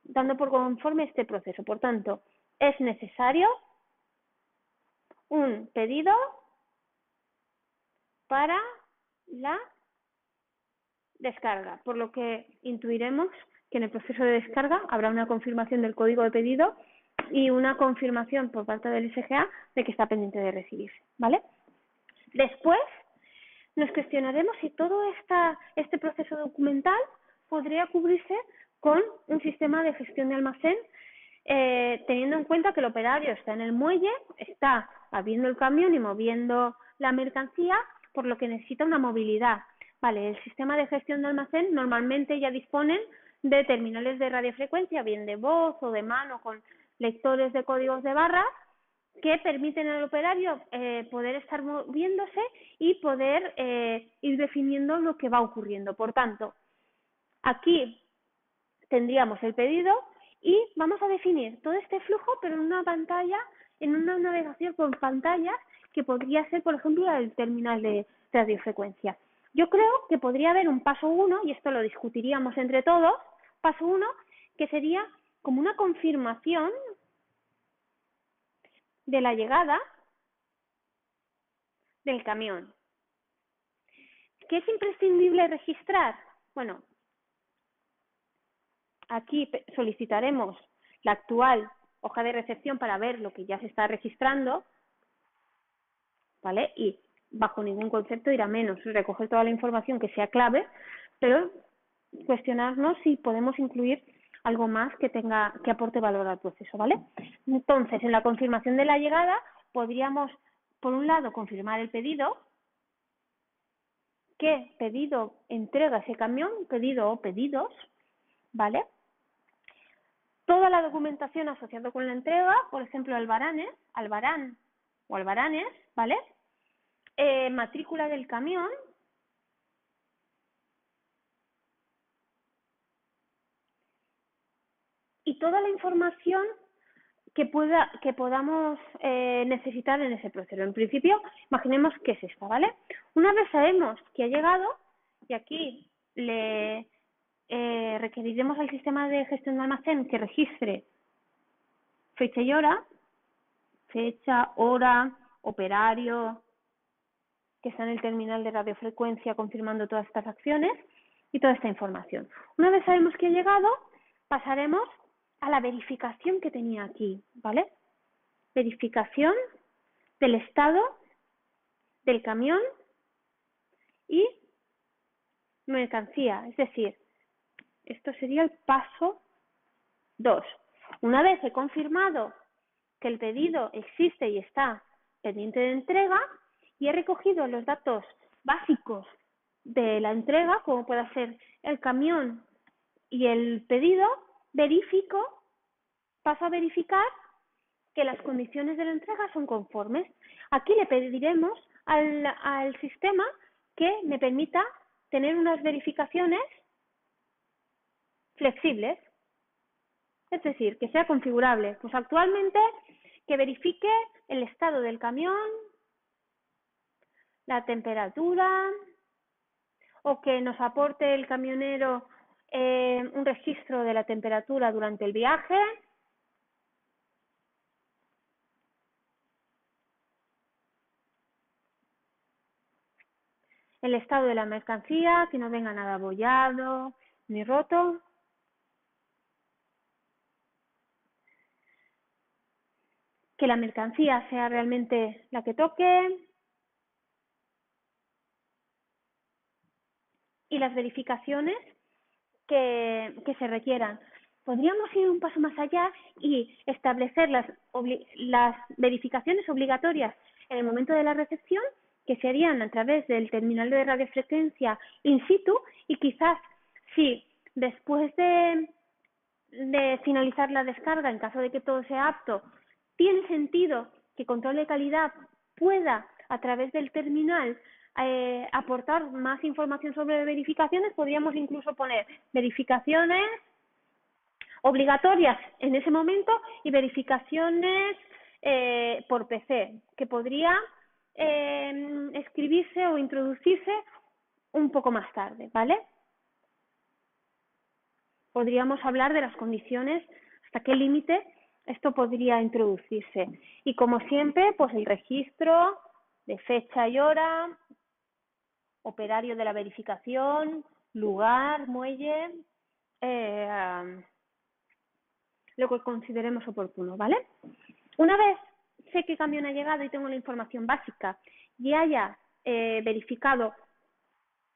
dando por conforme este proceso. Por tanto, es necesario un pedido para la descarga, por lo que intuiremos que en el proceso de descarga habrá una confirmación del código de pedido y una confirmación por parte del SGA de que está pendiente de recibirse, ¿vale? Después nos cuestionaremos si todo este proceso documental podría cubrirse con un sistema de gestión de almacén, teniendo en cuenta que el operario está en el muelle, está abriendo el camión y moviendo la mercancía, por lo que necesita una movilidad. Vale, el sistema de gestión de almacén normalmente ya disponen de terminales de radiofrecuencia, bien de voz o de mano, con lectores de códigos de barras, que permiten al operario poder estar moviéndose y poder ir definiendo lo que va ocurriendo. Por tanto, aquí tendríamos el pedido y vamos a definir todo este flujo, pero en una pantalla, en una navegación con pantallas, que podría ser, por ejemplo, el terminal de radiofrecuencia. Yo creo que podría haber un paso 1, y esto lo discutiríamos entre todos, paso 1, que sería como una confirmación de la llegada del camión. ¿Qué es imprescindible registrar? Bueno, aquí solicitaremos la actual hoja de recepción para ver lo que ya se está registrando, ¿vale? Y bajo ningún concepto ir a menos, recoger toda la información que sea clave, pero cuestionarnos si podemos incluir algo más que aporte valor al proceso, ¿vale? Entonces, en la confirmación de la llegada podríamos, por un lado, confirmar el pedido, qué pedido entrega ese camión, pedido o pedidos, ¿vale? Toda la documentación asociada con la entrega, por ejemplo, albarán o albaranes, ¿vale? Matrícula del camión, y toda la información que podamos necesitar en ese proceso. En principio, imaginemos que es esta, ¿vale? Una vez sabemos que ha llegado, y aquí le requeriremos al sistema de gestión de almacén que registre fecha y hora, fecha, hora, operario, que está en el terminal de radiofrecuencia confirmando todas estas acciones y toda esta información. Una vez sabemos que ha llegado, pasaremos a la verificación que tenía aquí, ¿vale? Verificación del estado del camión y mercancía, es decir, esto sería el paso 2. Una vez he confirmado que el pedido existe y está pendiente de entrega y he recogido los datos básicos de la entrega, como puede ser el camión y el pedido, paso a verificar que las condiciones de la entrega son conformes. Aquí le pediremos al sistema que me permita tener unas verificaciones flexibles, es decir, que sea configurable. Pues actualmente que verifique el estado del camión, la temperatura, o que nos aporte el camionero un registro de la temperatura durante el viaje. El estado de la mercancía, que no venga nada abollado ni roto. Que la mercancía sea realmente la que toque. y las verificaciones que se requieran. Podríamos ir un paso más allá y establecer las verificaciones obligatorias en el momento de la recepción, que se harían a través del terminal de radiofrecuencia in situ, y quizás si después de finalizar la descarga, en caso de que todo sea apto, tiene sentido que control de calidad pueda, a través del terminal, aportar más información sobre verificaciones. Podríamos incluso poner verificaciones obligatorias en ese momento y verificaciones por PC, que podría escribirse o introducirse un poco más tarde, ¿vale? Podríamos hablar de las condiciones, hasta qué límite esto podría introducirse. Y como siempre, pues el registro de fecha y hora, operario de la verificación, lugar, muelle, lo que consideremos oportuno, ¿vale? Una vez sé qué camión ha llegado y tengo la información básica y haya verificado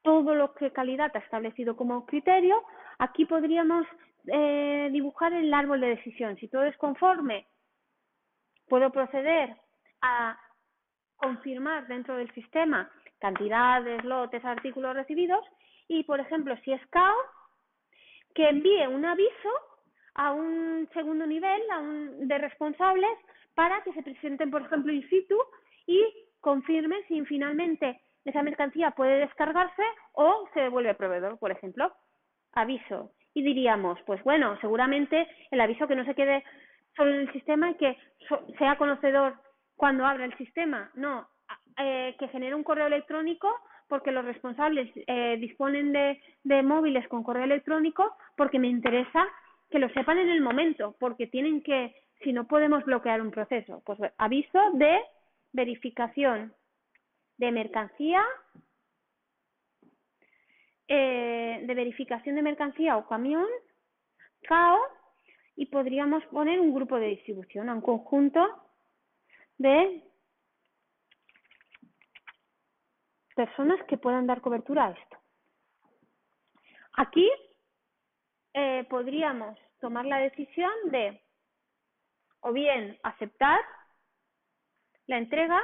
todo lo que calidad ha establecido como criterio, aquí podríamos dibujar el árbol de decisión. Si todo es conforme, puedo proceder a confirmar dentro del sistema cantidades, lotes, artículos recibidos y, por ejemplo, si es CAO, que envíe un aviso a un segundo nivel de responsables para que se presenten, por ejemplo, in situ y confirme si finalmente esa mercancía puede descargarse o se devuelve al proveedor, por ejemplo. Aviso. Y diríamos, pues bueno, seguramente el aviso que no se quede solo en el sistema y que sea conocedor cuando abra el sistema. No, que genere un correo electrónico, porque los responsables disponen de móviles con correo electrónico, porque me interesa que lo sepan en el momento, porque tienen que, si no podemos bloquear un proceso, pues aviso de verificación de mercancía, o camión, CAO, y podríamos poner un grupo de distribución, un conjunto de personas que puedan dar cobertura a esto. Aquí podríamos tomar la decisión de o bien aceptar la entrega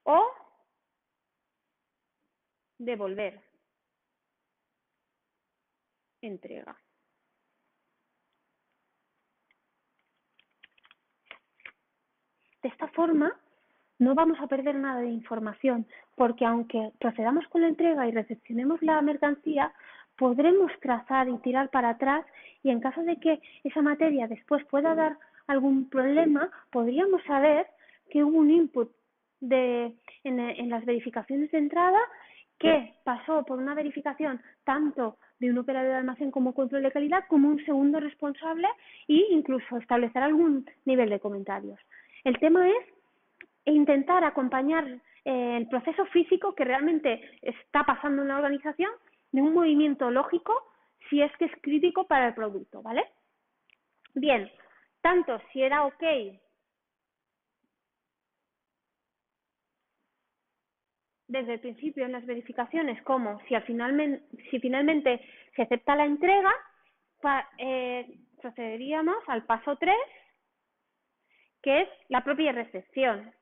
o devolver entrega. De esta forma no vamos a perder nada de información, porque aunque procedamos con la entrega y recepcionemos la mercancía, podremos trazar y tirar para atrás, y en caso de que esa materia después pueda dar algún problema, podríamos saber que hubo un input en las verificaciones de entrada que pasó por una verificación tanto de un operario de almacén como control de calidad, como un segundo responsable, e incluso establecer algún nivel de comentarios. El tema es intentar acompañar el proceso físico que realmente está pasando en la organización de un movimiento lógico, si es que es crítico para el producto, ¿vale? Bien, tanto si era ok desde el principio en las verificaciones como si finalmente se acepta la entrega, procederíamos al paso 3, que es la propia recepción.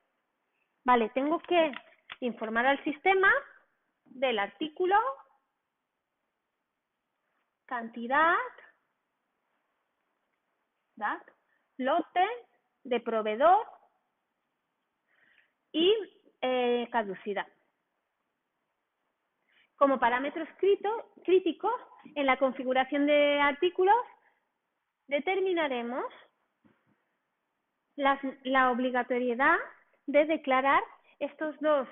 Vale, tengo que informar al sistema del artículo, cantidad, lote, de proveedor y caducidad. Como parámetros críticos, en la configuración de artículos determinaremos la obligatoriedad de declarar estos dos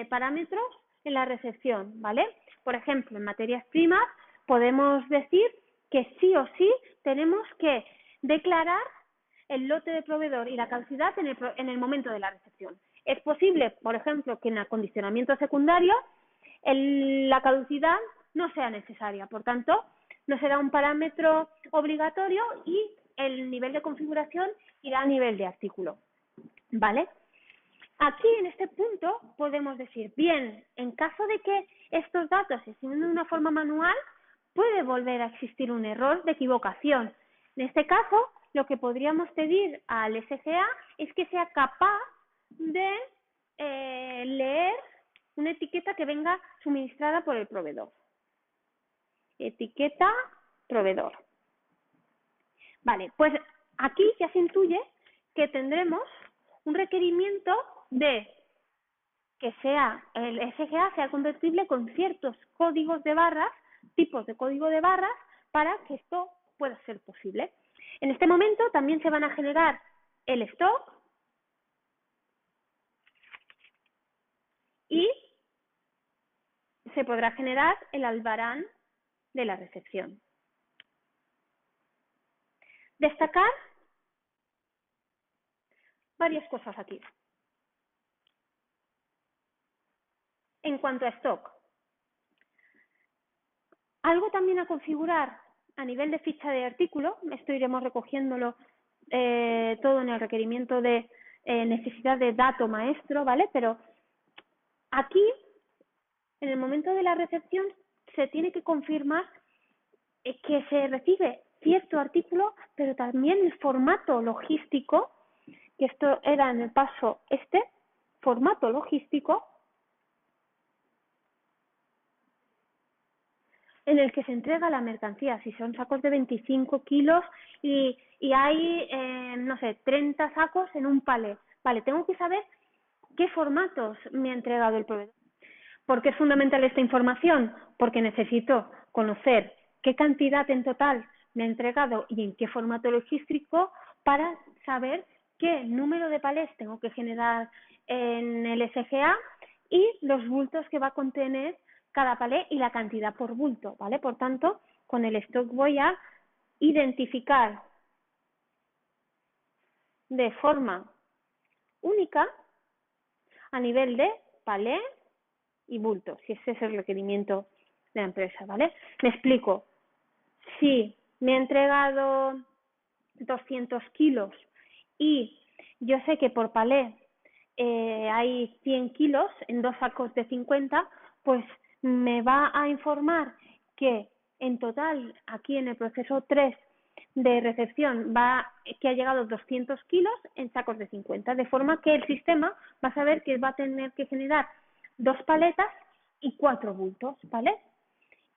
parámetros en la recepción, ¿vale? Por ejemplo, en materias primas podemos decir que sí o sí tenemos que declarar el lote de proveedor y la caducidad en el momento de la recepción. Es posible, por ejemplo, que en acondicionamiento secundario la caducidad no sea necesaria, por tanto, no será un parámetro obligatorio y el nivel de configuración irá a nivel de artículo, ¿vale? Aquí, en este punto, podemos decir, bien, en caso de que estos datos se siguen de una forma manual, puede volver a existir un error de equivocación. En este caso, lo que podríamos pedir al SGA es que sea capaz de leer una etiqueta que venga suministrada por el proveedor. Etiqueta proveedor. Vale, pues aquí ya se intuye que tendremos un requerimiento de que sea el SGA sea compatible con ciertos códigos de barras, tipos de código de barras, para que esto pueda ser posible. En este momento también se van a generar el stock y se podrá generar el albarán de la recepción. Destacar varias cosas aquí. En cuanto a stock, algo también a configurar a nivel de ficha de artículo, esto iremos recogiéndolo todo en el requerimiento de necesidad de dato maestro, ¿vale? Pero aquí, en el momento de la recepción, se tiene que confirmar que se recibe cierto artículo, pero también el formato logístico, que esto era en el paso formato logístico, en el que se entrega la mercancía. Si son sacos de 25 kilos y hay, no sé, 30 sacos en un palé. Vale, tengo que saber qué formatos me ha entregado el proveedor. ¿Por qué es fundamental esta información? Porque necesito conocer qué cantidad en total me ha entregado y en qué formato logístico para saber qué número de palés tengo que generar en el SGA y los bultos que va a contener cada palé y la cantidad por bulto, ¿vale? Por tanto, con el stock voy a identificar de forma única a nivel de palé y bulto, si ese es el requerimiento de la empresa, ¿vale? Me explico. Si me ha entregado 200 kilos y yo sé que por palé hay 100 kilos en dos sacos de 50, pues me va a informar que en total aquí en el proceso 3 de recepción que ha llegado 200 kilos en sacos de 50, de forma que el sistema va a saber que va a tener que generar 2 paletas y 4 bultos, ¿vale?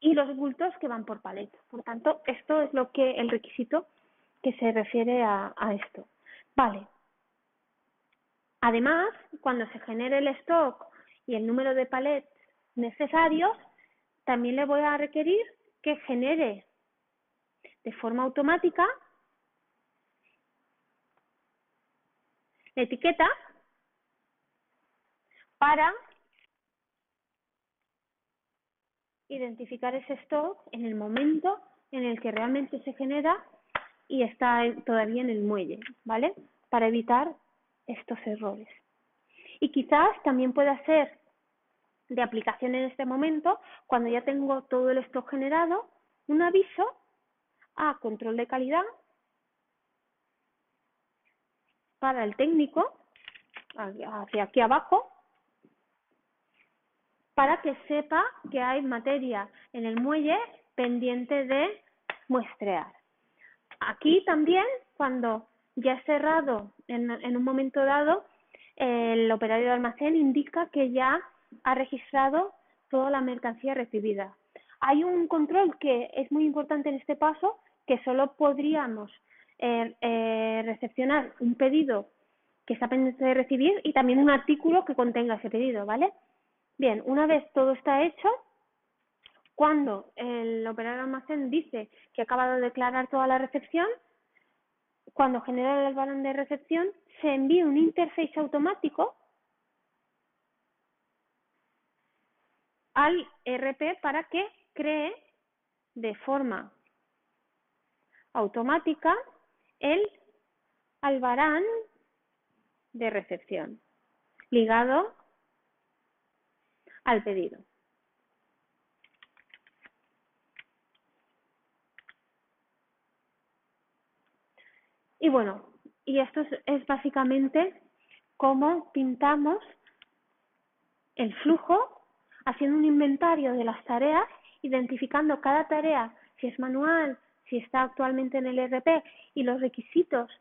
Y los bultos que van por paleta. Por tanto, esto es lo que el requisito que se refiere a esto. Vale. Además, cuando se genere el stock y el número de palets necesarios, también le voy a requerir que genere de forma automática la etiqueta para identificar ese stock en el momento en el que realmente se genera y está todavía en el muelle, ¿vale? Para evitar estos errores. Y quizás también pueda ser de aplicación en este momento, cuando ya tengo todo el stock generado, un aviso a control de calidad para el técnico, hacia aquí abajo, para que sepa que hay materia en el muelle pendiente de muestrear. Aquí también, cuando ya es cerrado en un momento dado, el operario de almacén indica que ya ha registrado toda la mercancía recibida. Hay un control que es muy importante en este paso, que solo podríamos recepcionar un pedido que está pendiente de recibir y también un artículo que contenga ese pedido, ¿vale? Bien, una vez todo está hecho, cuando el operador de almacén dice que ha acabado de declarar toda la recepción, cuando genera el albarán de recepción, se envía un interface automático al ERP para que cree de forma automática el albarán de recepción ligado al pedido. Y bueno, y esto es básicamente cómo pintamos el flujo, haciendo un inventario de las tareas, identificando cada tarea, si es manual, si está actualmente en el ERP, y los requisitos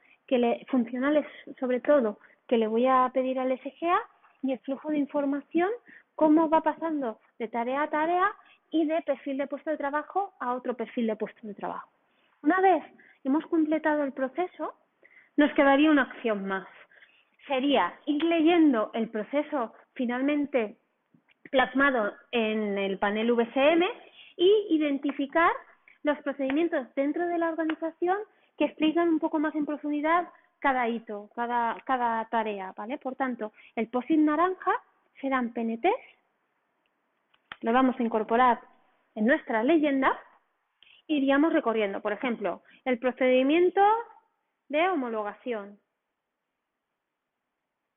funcionales, sobre todo, que le voy a pedir al SGA, y el flujo de información, cómo va pasando de tarea a tarea y de perfil de puesto de trabajo a otro perfil de puesto de trabajo. Una vez hemos completado el proceso, nos quedaría una acción más. Sería ir leyendo el proceso finalmente plasmado en el panel VCM y identificar los procedimientos dentro de la organización que explican un poco más en profundidad cada hito, cada tarea, ¿vale? Por tanto, el POSIT naranja serán PNTs, lo vamos a incorporar en nuestra leyenda, iríamos recorriendo, por ejemplo, el procedimiento de homologación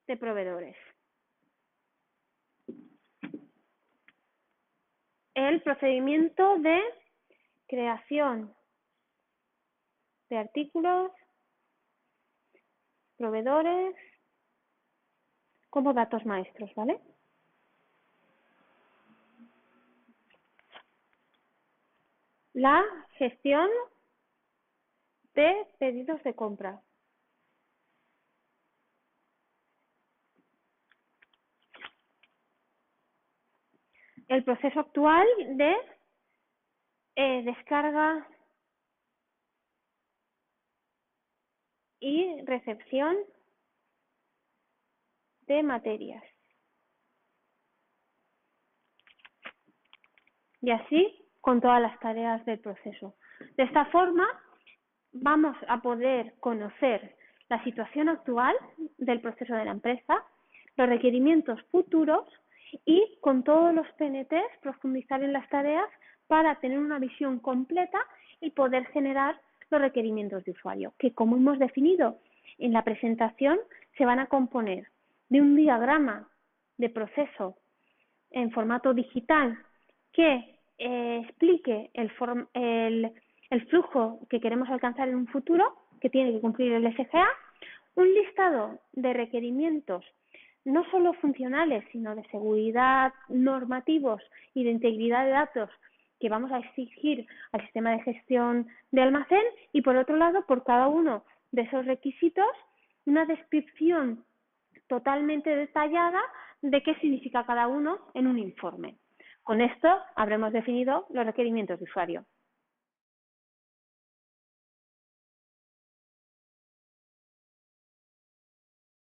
de proveedores, el procedimiento de creación de artículos, proveedores, como datos maestros, ¿vale? La gestión de pedidos de compra. El proceso actual de descarga y recepción de materias. Y así con todas las tareas del proceso. De esta forma vamos a poder conocer la situación actual del proceso de la empresa, los requerimientos futuros y con todos los PNTs profundizar en las tareas para tener una visión completa y poder generar los requerimientos de usuario, que como hemos definido en la presentación se van a componer de un diagrama de proceso en formato digital que explique el flujo que queremos alcanzar en un futuro, que tiene que cumplir el SGA, un listado de requerimientos no solo funcionales, sino de seguridad, normativos y de integridad de datos que vamos a exigir al sistema de gestión de almacén, y por otro lado, por cada uno de esos requisitos, una descripción totalmente detallada de qué significa cada uno en un informe. Con esto habremos definido los requerimientos de usuario.